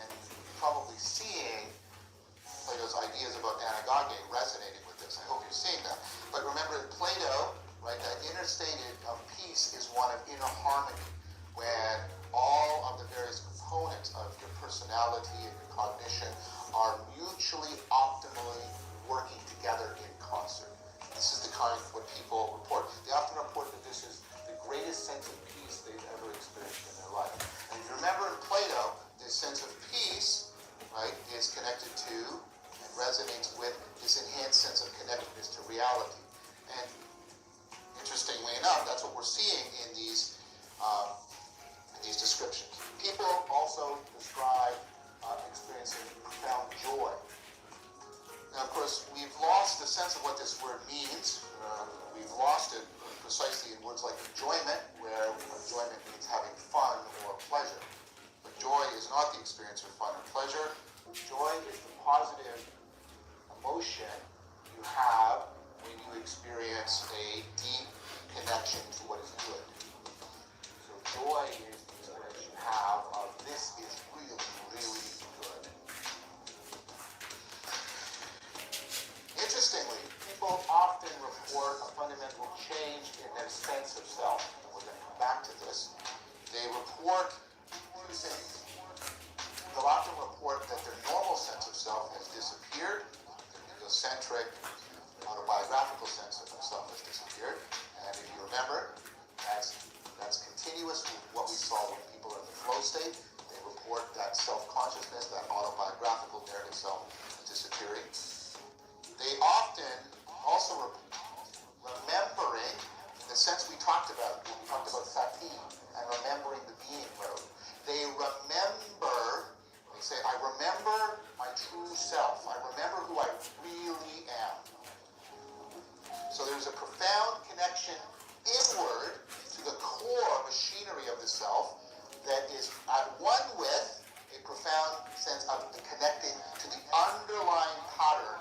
And you're probably seeing Plato's ideas about anagoge resonating with this. I hope you're seeing that. But remember in Plato, right, that inner state of peace is one of inner harmony, when all of the various components of your personality and your cognition are mutually optimally working together in concert. This is the kind of what people report. They often report that this is the greatest sense of peace they've ever experienced in their life. And if you remember in Plato, this sense of peace, right, is connected to and resonates with this enhanced sense of connectedness to reality. And interestingly enough, that's what we're seeing in these descriptions. People also describe experiencing profound joy. Now, of course, we've lost the sense of what this word means. We've lost it precisely in words like enjoyment, where enjoyment means having fun or pleasure. But joy is not the experience of fun or pleasure. Joy is the positive emotion you have when you experience a deep connection to what is good. So joy is the experience you have of this is really, really good. Interestingly, people often report a fundamental change in their sense of self. And we're going to come back to this. They report two things. They'll often report that their normal sense of self has disappeared. Their egocentric, autobiographical sense of self has disappeared. And if you remember, that's continuous with what we saw when people are in the flow state. They report that self-consciousness, that autobiographical narrative self is disappearing. They often also remembering, in the sense we talked about when we talked about sati and remembering the being mode. They remember, they say, I remember my true self. I remember who I really am. So there's a profound connection inward to the core machinery of the self that is at one with a profound sense of connecting to the underlying pattern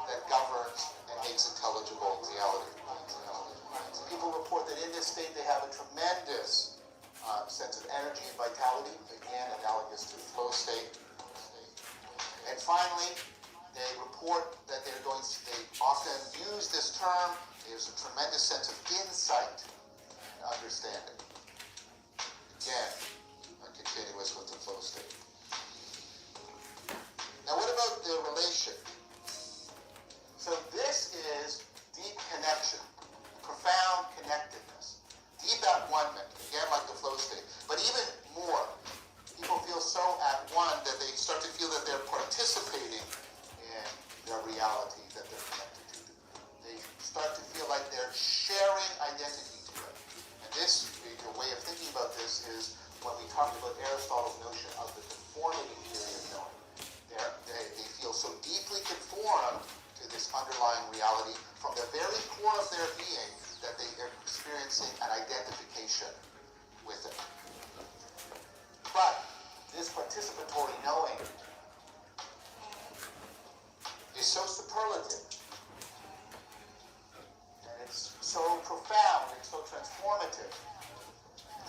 that governs and makes intelligible reality. So people report that in this state they have a tremendous sense of energy and vitality, again analogous to the flow state. And finally, they report that they often use this term, there's a tremendous sense of insight. understanding. Again, continuous with the flow state. Now what about the relation? So this is deep connection, profound connectedness, deep at one-ment, again like the flow state. But even more, people feel so at one that they start to feel that they're participating in their reality that they're connected to. They start to feel like they're sharing identity to it. And this, the way of thinking about this is when we talked about Aristotle's notion of the conformity theory of knowing. They feel so deeply conformed to this underlying reality from the very core of their being that they are experiencing an identification with it. But this participatory knowing is so superlative, and it's so profound and so transformative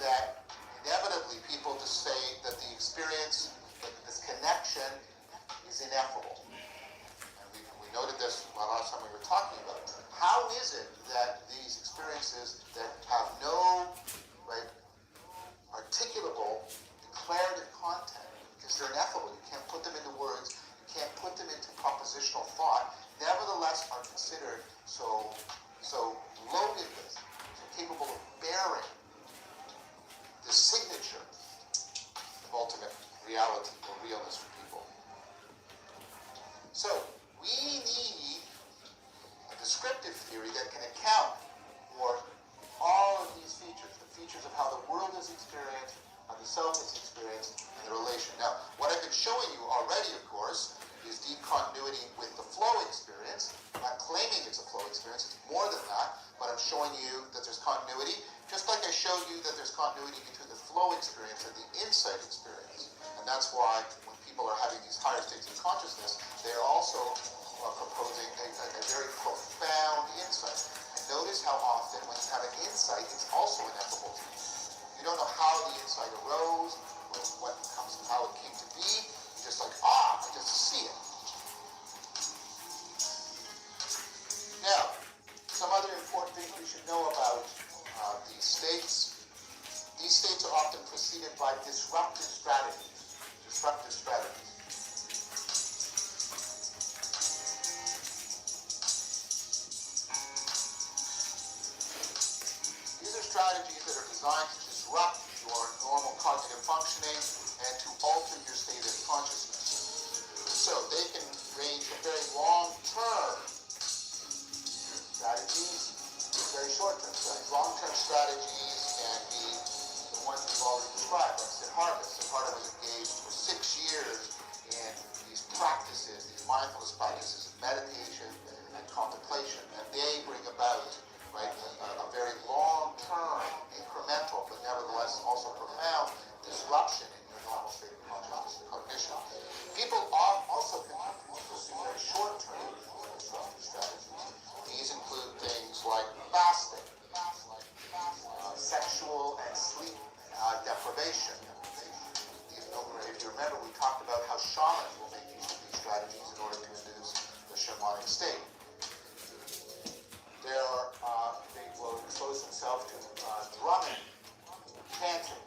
that inevitably people just say that the experience, that this connection is ineffable. And we noted this last time we were talking about it. How is it that these experiences that have no articulable, declarative content, because they're ineffable, you can't put them into words, you can't put them into propositional thought, nevertheless are considered so loaded with, so capable of bearing the signature of ultimate reality or realness for people. So we need a descriptive theory that can account for all of these features, the features of how the world is experienced, how the self is experienced, and the relation. Now, what I've been showing you already, of course, is deep continuity with the flow experience. I'm not claiming it's a flow experience, it's more than that, but I'm showing you that there's continuity, just like I showed you that there's continuity between the flow experience and the insight experience. And that's why when people are having these higher states of consciousness, they're also proposing a very profound insight. And notice how often when you have an insight, it's also ineffable to you. You don't know how the insight arose, or how it came to be. You're just like, I just see it. Now, some other important things we should know about these states. These states are often preceded by disruptive strategies. These are strategies that are designed to disrupt your normal cognitive functioning and to alter your state of consciousness. So they can range from very long-term strategies to very short-term strategies. Long-term strategies can be the ones we've already described, like Siddhartha. Siddhartha was engaged for 6 years in these practices, these mindfulness practices of meditation and contemplation, and they bring about a very long-term, incremental, but nevertheless also profound disruption in your normal state of consciousness and cognition. People also can pursue very short-term disruptive strategies. These include things like fasting, sexual and sleep deprivation. If you remember, we talked about how shamans will make use of these strategies in order to induce the shamanic state. They will expose themselves to drumming, chanting.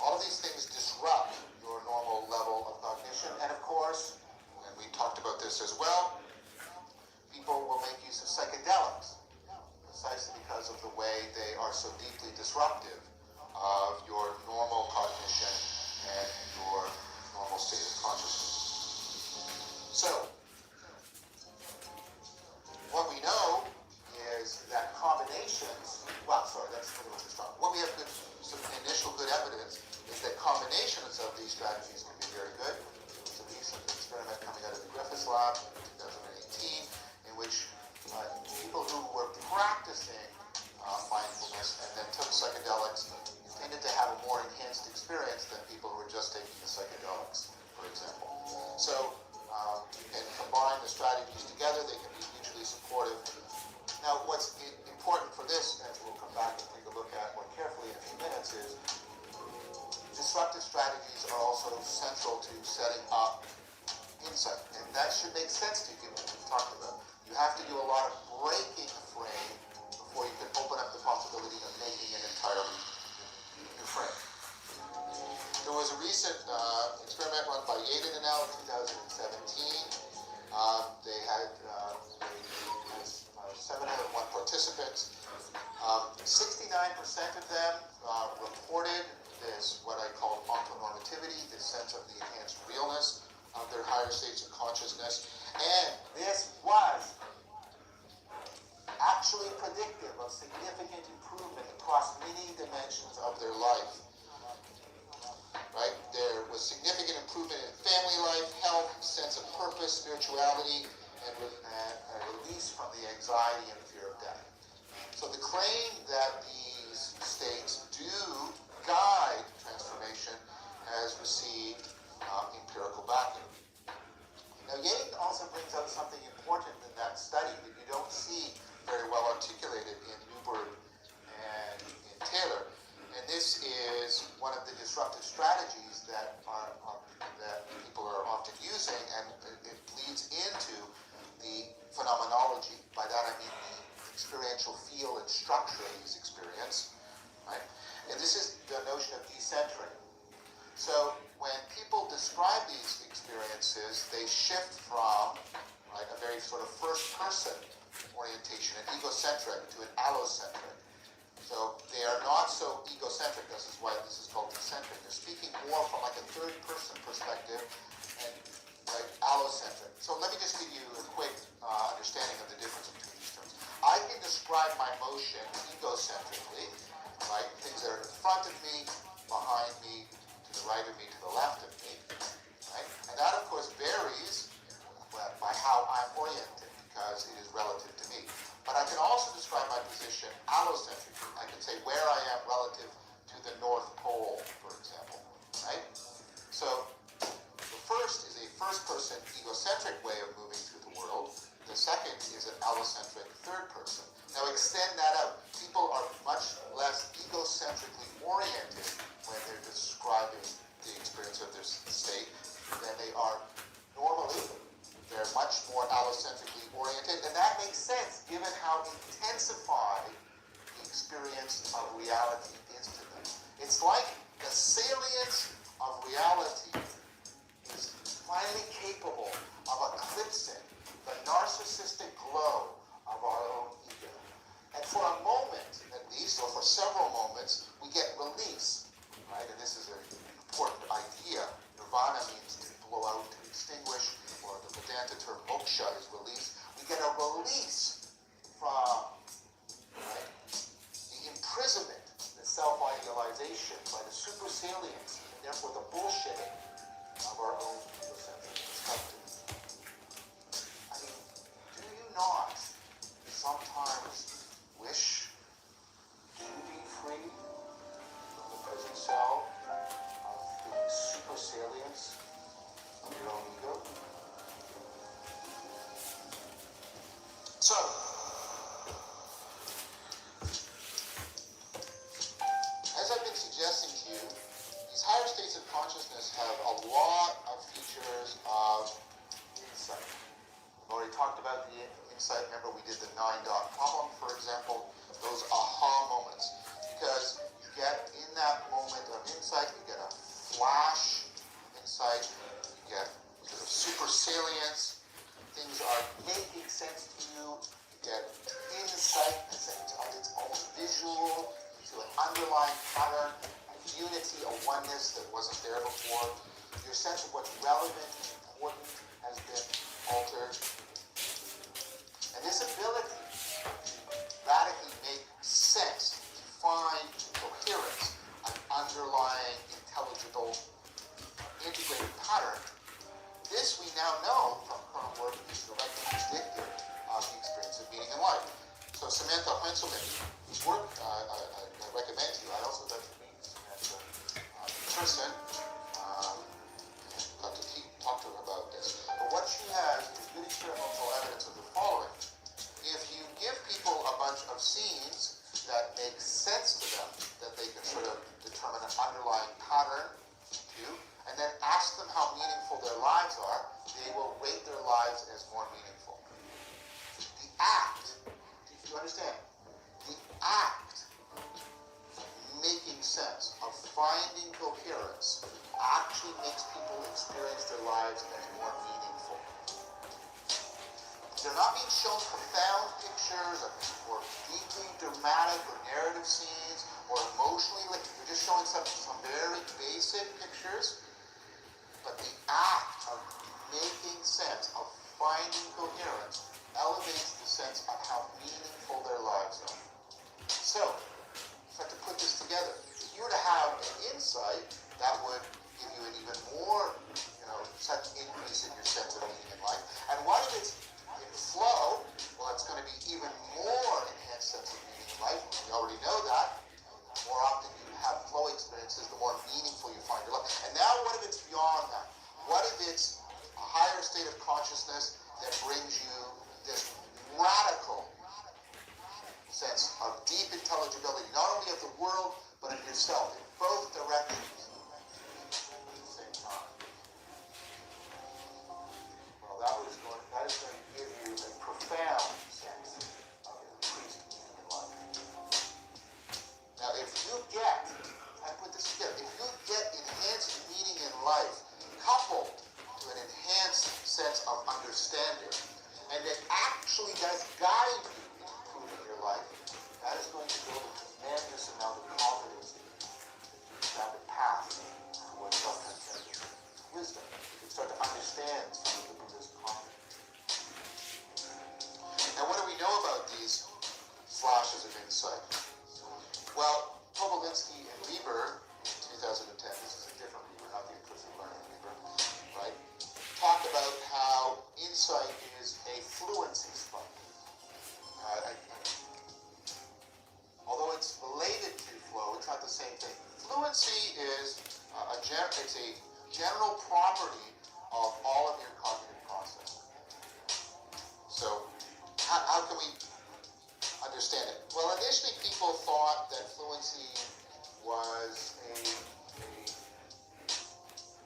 All of these things disrupt your normal level of cognition. And of course, and we talked about this as well, people will make use of psychedelics, precisely because of the way they are so deeply disruptive of your normal cognition and your normal state of consciousness. So, what we know is that combinations, that's a little too strong. What we have some initial good evidence is that combinations of these strategies can be very good. There was a recent experiment coming out of the Griffiths lab in 2018 in which people who were practicing mindfulness and then took psychedelics tended to have a more enhanced experience than people who were just taking the psychedelics, for example. So you can combine the strategies together, they can be mutually supportive. Now what's important for this, and we'll come back and take a look at more carefully in a few minutes, is disruptive strategies are also central to setting up insight. And that should make sense to you, given what we've talked about. You have to do a lot of breaking the frame before you can open up the possibility of making created it now in 2017. They had 701 participants. 69% of them reported this, what I call ontonormativity, this sense of the enhanced realness of their higher states of consciousness. And this was actually predictive of significant improvement across many dimensions of their life. Right? There was significant improvement in family life, health, sense of purpose, spirituality, and release from the anxiety and fear of death. So the claim that these states do guide transformation has received empirical backing. Now, Yang also brings out something important in that study that you don't see very well articulated in Newberg and in Taylor. And this is one of the disruptive strategies that people are often using, and it bleeds into the phenomenology. By that I mean the experiential feel and structure of these experiences, right? And this is the notion of decentering. So when people describe these experiences, they shift from, right, a very sort of first-person orientation, an egocentric, to an allocentric. So they are not so egocentric. This is why this is called decentric. They're speaking more from like a third-person perspective and like allocentric. So let me just give you a quick understanding of the difference between these terms. I can describe my motion egocentrically, right? Things that are in front of me, behind me, to the right of me, to the left of me, right? And that, of course, varies by how I'm oriented, because it is relative to me. But I can also describe my position allocentrically. I can say where I am relative to the North Pole, for example, right? So the first is a first-person egocentric way of moving through the world. The second is an allocentric third person. Now extend that out. People are much less egocentrically oriented when they're describing the experience of their state than they are normally. They're much more allocentrically oriented, and that makes sense given how intensified the experience of reality is to them. It's like the salience of reality is finally capable of eclipsing the narcissistic glow of our own ego. And for a moment, at least, or for several moments, we get release, right? And this is an important idea. Nirvana means to blow out, to extinguish, or the Vedanta term moksha is release. We get a release from, right, the imprisonment, the self-idealization, by the supersalience, and therefore the bullshitting of our own egocentric perspective. I mean, do you not sometimes wish to be free from the prison cell of the supersalience of your own ego? So, as I've been suggesting to you, these higher states of consciousness have a lot of features of insight. We've already talked about the insight. Remember, we did the 9-dot problem, for example. Those aha moments. Because you get, in that moment of insight, you get a flash insight, you get sort of supersalience, things are making sense to you, you get insight as its own visual, to an underlying pattern, a unity, a oneness that wasn't there before. Your sense of what's relevant and important has been altered. And this ability to radically make sense, to find coherence, an underlying, intelligible, integrated pattern, this we now know from current work is directly predictive of the experience of meaning in life. So Samantha Henselman, whose work I recommend to you, I also got to meet Samantha in person, got to talk to her about this. But what she has is good experimental evidence of the following. If you give people a bunch of scenes that make sense to them, that they can sort of determine an underlying pattern to, and then ask them how meaningful their lives are, they will rate their lives as more meaningful. The act, if you understand, the act of making sense, of finding coherence, actually makes people experience their lives as more meaningful. They're not being shown profound pictures or deeply dramatic or narrative scenes or emotionally, they're just showing some very basic pictures, but the act of making sense, of finding coherence, elevates the sense of how meaningful their lives are. So, if I had to put this together, if you were to have an insight, that would give you an even more, such increase in your sense of meaning in life. And what if it's in flow? Well, it's going to be even more enhanced sense of meaning in life. We already know that. The more often you have flow experiences, the more meaningful you find your life. And now what if it's beyond that? What if it's a higher state of consciousness that brings you this radical sense of deep intelligibility, not only of the world, but of yourself, in both directions at the same time? Well, that is going to give you a profound sense of increased meaning in life. Now, if you get, I put this together, if you get enhanced meaning in life, coupled to an enhanced sense of understanding, and it actually does guide you in improving your life, that is going to build a tremendous amount of confidence in you. You found a path towards self-transcendence. Wisdom. You can start to understand some of the Buddha's concepts. Now, what do we know about these flashes of insight? Well, Tobolensky and Lieber in 2010, this is a different Lieber, not the implicit learning Lieber, right, talked about how insight is a fluency spike. Although it's related to flow, it's not the same thing. Fluency is it's a general property of all of your cognitive processing. So, how can we understand it? Well, initially people thought that fluency was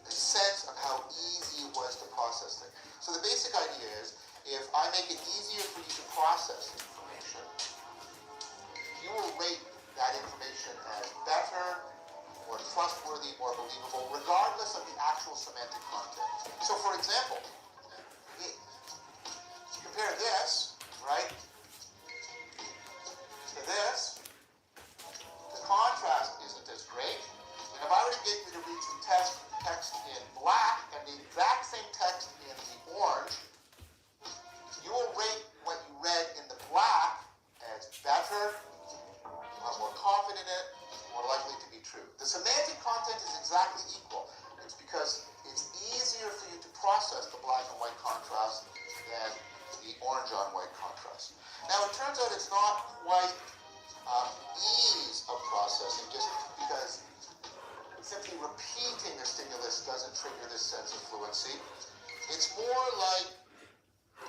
a sense of how easy it was to process things. So the basic idea is, if I make it easier for you to process information, you will rate that information as better, more trustworthy, more believable, regardless of the actual semantic content. So for example, compare this, right, to this. The contrast isn't as great. And if I were to get you to read some text in black and the exact same text in the orange, you will rate what you read in the black as better, more confident in it, more likely to be true. The semantic content is exactly equal. It's because it's easier for you to process the black and white contrast than the orange on white contrast. Now, it turns out it's not quite ease of processing, just because simply repeating the stimulus doesn't trigger this sense of fluency. It's more like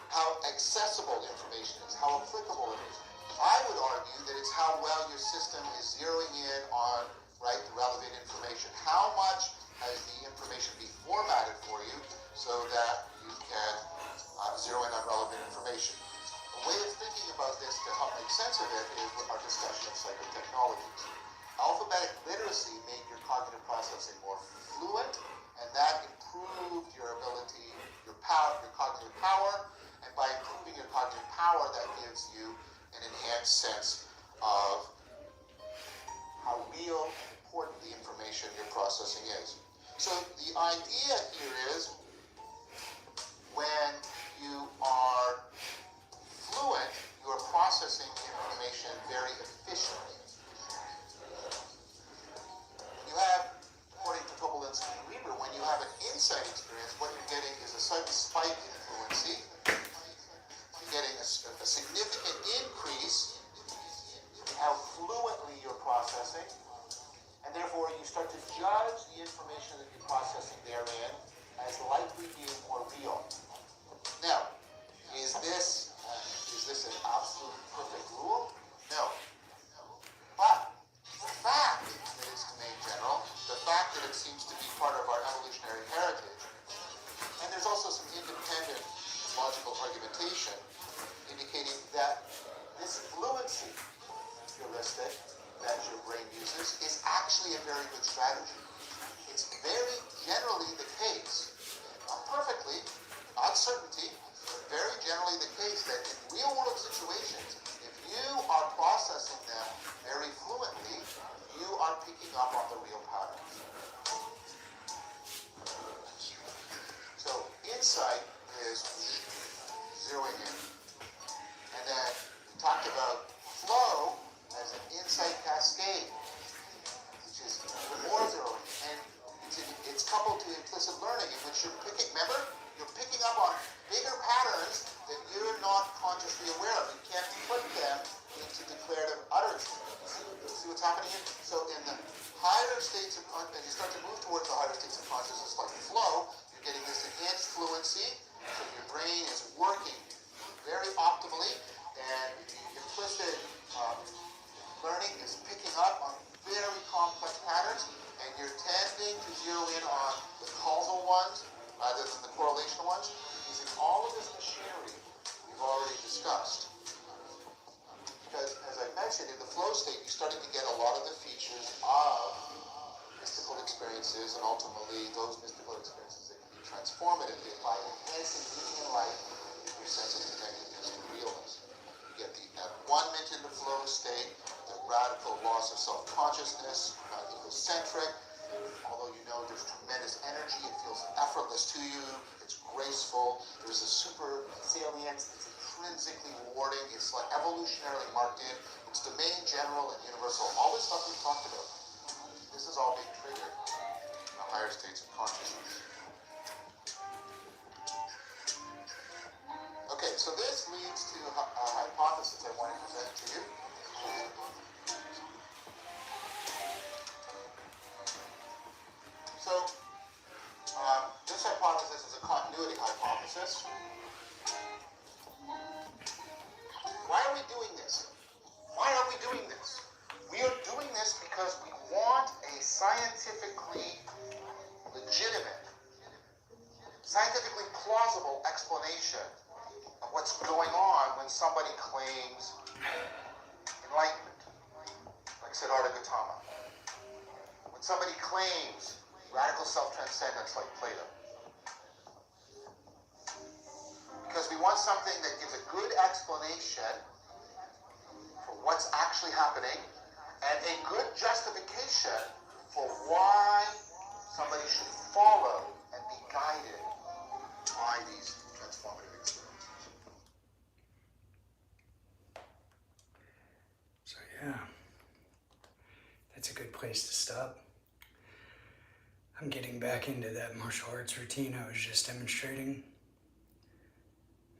how accessible information is, how applicable it is. I would argue that it's how well your system is zeroing in on, right, the relevant information. How much has the information been formatted for you so that you can zero in on relevant information? A way of thinking about this to help make sense of it is our discussion of psychotechnologies. Alphabetic literacy made your cognitive processing more fluent, and that improved your ability, your cognitive power, and by improving your cognitive power, that gives you an enhanced sense of how real and important the information you're processing is. So the idea here is, when you are fluent, you are processing information very efficiently. You have, according to Tobolensky and Lieber, when you have an insight experience, what you're getting is a sudden spike in fluency. You're getting a significant increase in how fluently you're processing, and therefore you start to judge the information that you're processing therein as likely being more real. Now, is this an absolute perfect rule? No. But the fact that it's domain general, the fact that it seems to be part of our evolutionary heritage, and there's also some independent logical argumentation indicating that this fluency heuristic that your brain uses is actually a very good strategy. it's very generally the case, not perfectly, not certainty, but very generally the case that in real world situations, if you are processing them very fluently, you are picking up on the real patterns. So insight is zeroing in. And then we talked about flow as an insight cascade, which is even more zeroing. And it's coupled to implicit learning, in which you're picking up on bigger patterns that you're not consciously aware of. You can't put them into declarative utterance. See what's happening here? So in the higher states of consciousness, as you start to move towards the higher states of consciousness, like flow, you're getting this enhanced fluency, so your brain is working very optimally, and implicit learning is picking up on very complex patterns, and you're tending to zero in on the causal ones rather than the correlational ones, using all of this machinery we've already discussed. Because, as I mentioned, in the flow state, you're starting to get a lot of the features of mystical experiences, and ultimately those mystical experiences that can be transformative by enhancing meaning in life, your sense of connectedness to realness. You get the at one minute in the flow state, the radical loss of self-consciousness, not egocentric. Although you know there's tremendous energy, it feels effortless to you, it's graceful, there's a super salience, it's intrinsically rewarding, it's like evolutionarily marked in, it's domain general and universal. All this stuff we've talked about, this is all being triggered in the higher states of consciousness. Okay, so this leads to a hypothesis I want to present to you. So, this hypothesis is a continuity hypothesis. Why are we doing this? Why are we doing this? We are doing this because we want a scientifically legitimate, scientifically plausible explanation of what's going on when somebody claims enlightenment, like Siddhartha Gautama. When somebody claims radical self-transcendence, like Plato. Because we want something that gives a good explanation for what's actually happening, and a good justification for why somebody should follow and be guided by these transformative experiences. So yeah, that's a good place to stop. I'm getting back into that martial arts routine I was just demonstrating.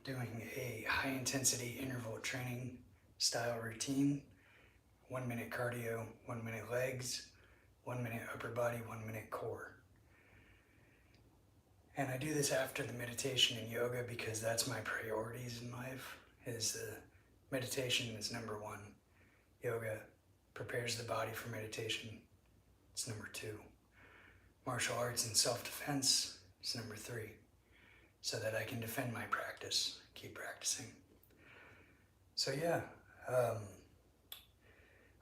Doing a high intensity interval training style routine. 1 minute cardio, 1 minute legs, 1 minute upper body, 1 minute core. And I do this after the meditation and yoga because that's my priorities in life. Meditation is number one. Yoga prepares the body for meditation. It's number two. Martial arts and self-defense is number three. So that I can defend my practice, keep practicing. So yeah,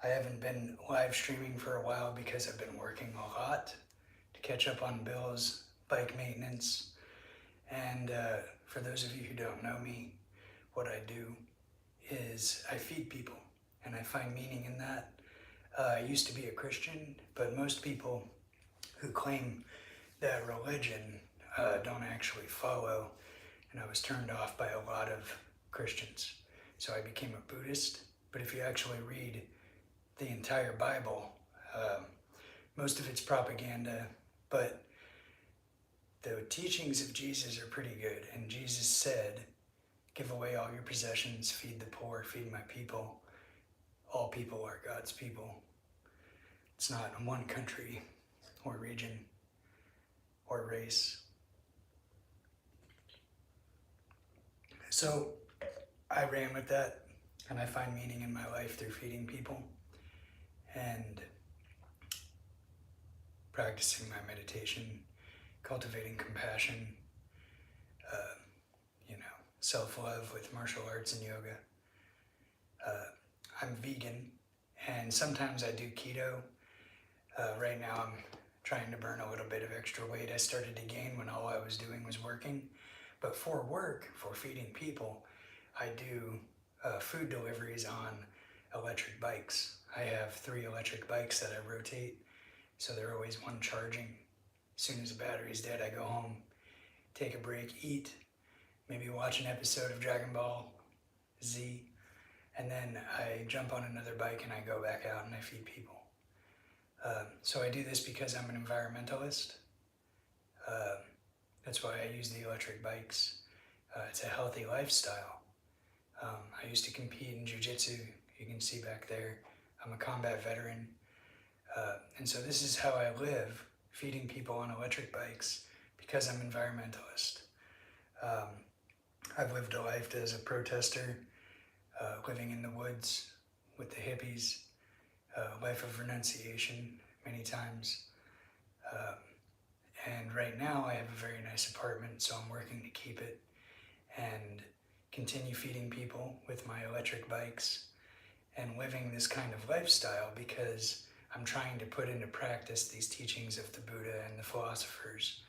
I haven't been live streaming for a while because I've been working a lot to catch up on bills, bike maintenance, and for those of you who don't know me, what I do is I feed people, and I find meaning in that. I used to be a Christian, but most people who claim that religion don't actually follow, and I was turned off by a lot of Christians. So I became a Buddhist, but if you actually read the entire Bible, most of it's propaganda, but the teachings of Jesus are pretty good, and Jesus said, give away all your possessions, feed the poor, feed my people. All people are God's people. It's not one country or region or race. So I ran with that, and I find meaning in my life through feeding people and practicing my meditation, cultivating compassion, self-love with martial arts and yoga. I'm vegan, and sometimes I do keto. Right now I'm trying to burn a little bit of extra weight. I started to gain when all I was doing was working. But for work, for feeding people, I do food deliveries on electric bikes. I have 3 electric bikes that I rotate, so they're always one charging. As soon as the battery's dead, I go home, take a break, eat, maybe watch an episode of Dragon Ball Z, and then I jump on another bike and I go back out and I feed people. So I do this because I'm an environmentalist. That's why I use the electric bikes. It's a healthy lifestyle. I used to compete in jiu-jitsu, you can see back there. I'm a combat veteran. And so this is how I live, feeding people on electric bikes, because I'm an environmentalist. I've lived a life as a protester, living in the woods with the hippies, life of renunciation many times. And right now I have a very nice apartment, so I'm working to keep it and continue feeding people with my electric bikes and living this kind of lifestyle because I'm trying to put into practice these teachings of the Buddha and the philosophers.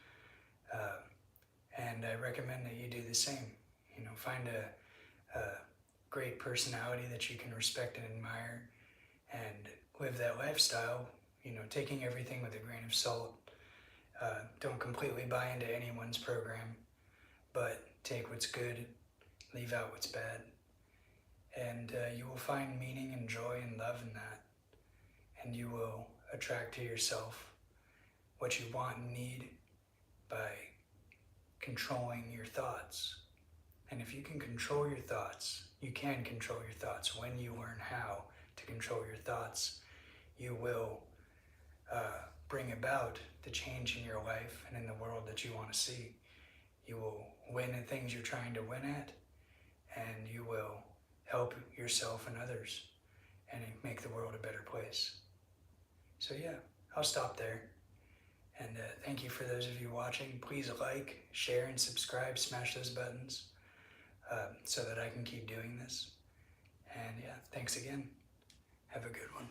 And I recommend that you do the same. You know, find a great personality that you can respect and admire and live that lifestyle, you know, taking everything with a grain of salt. Don't completely buy into anyone's program, but take what's good, leave out what's bad. And you will find meaning and joy and love in that. And you will attract to yourself what you want and need by controlling your thoughts. And if you can control your thoughts, you can control your thoughts. When you learn how to control your thoughts, you will bring about the change in your life and in the world that you want to see. You will win at things you're trying to win at, and you will help yourself and others and make the world a better place. So yeah, I'll stop there. And thank you for those of you watching. Please like, share, and subscribe. Smash those buttons so that I can keep doing this. And yeah, thanks again. Have a good one.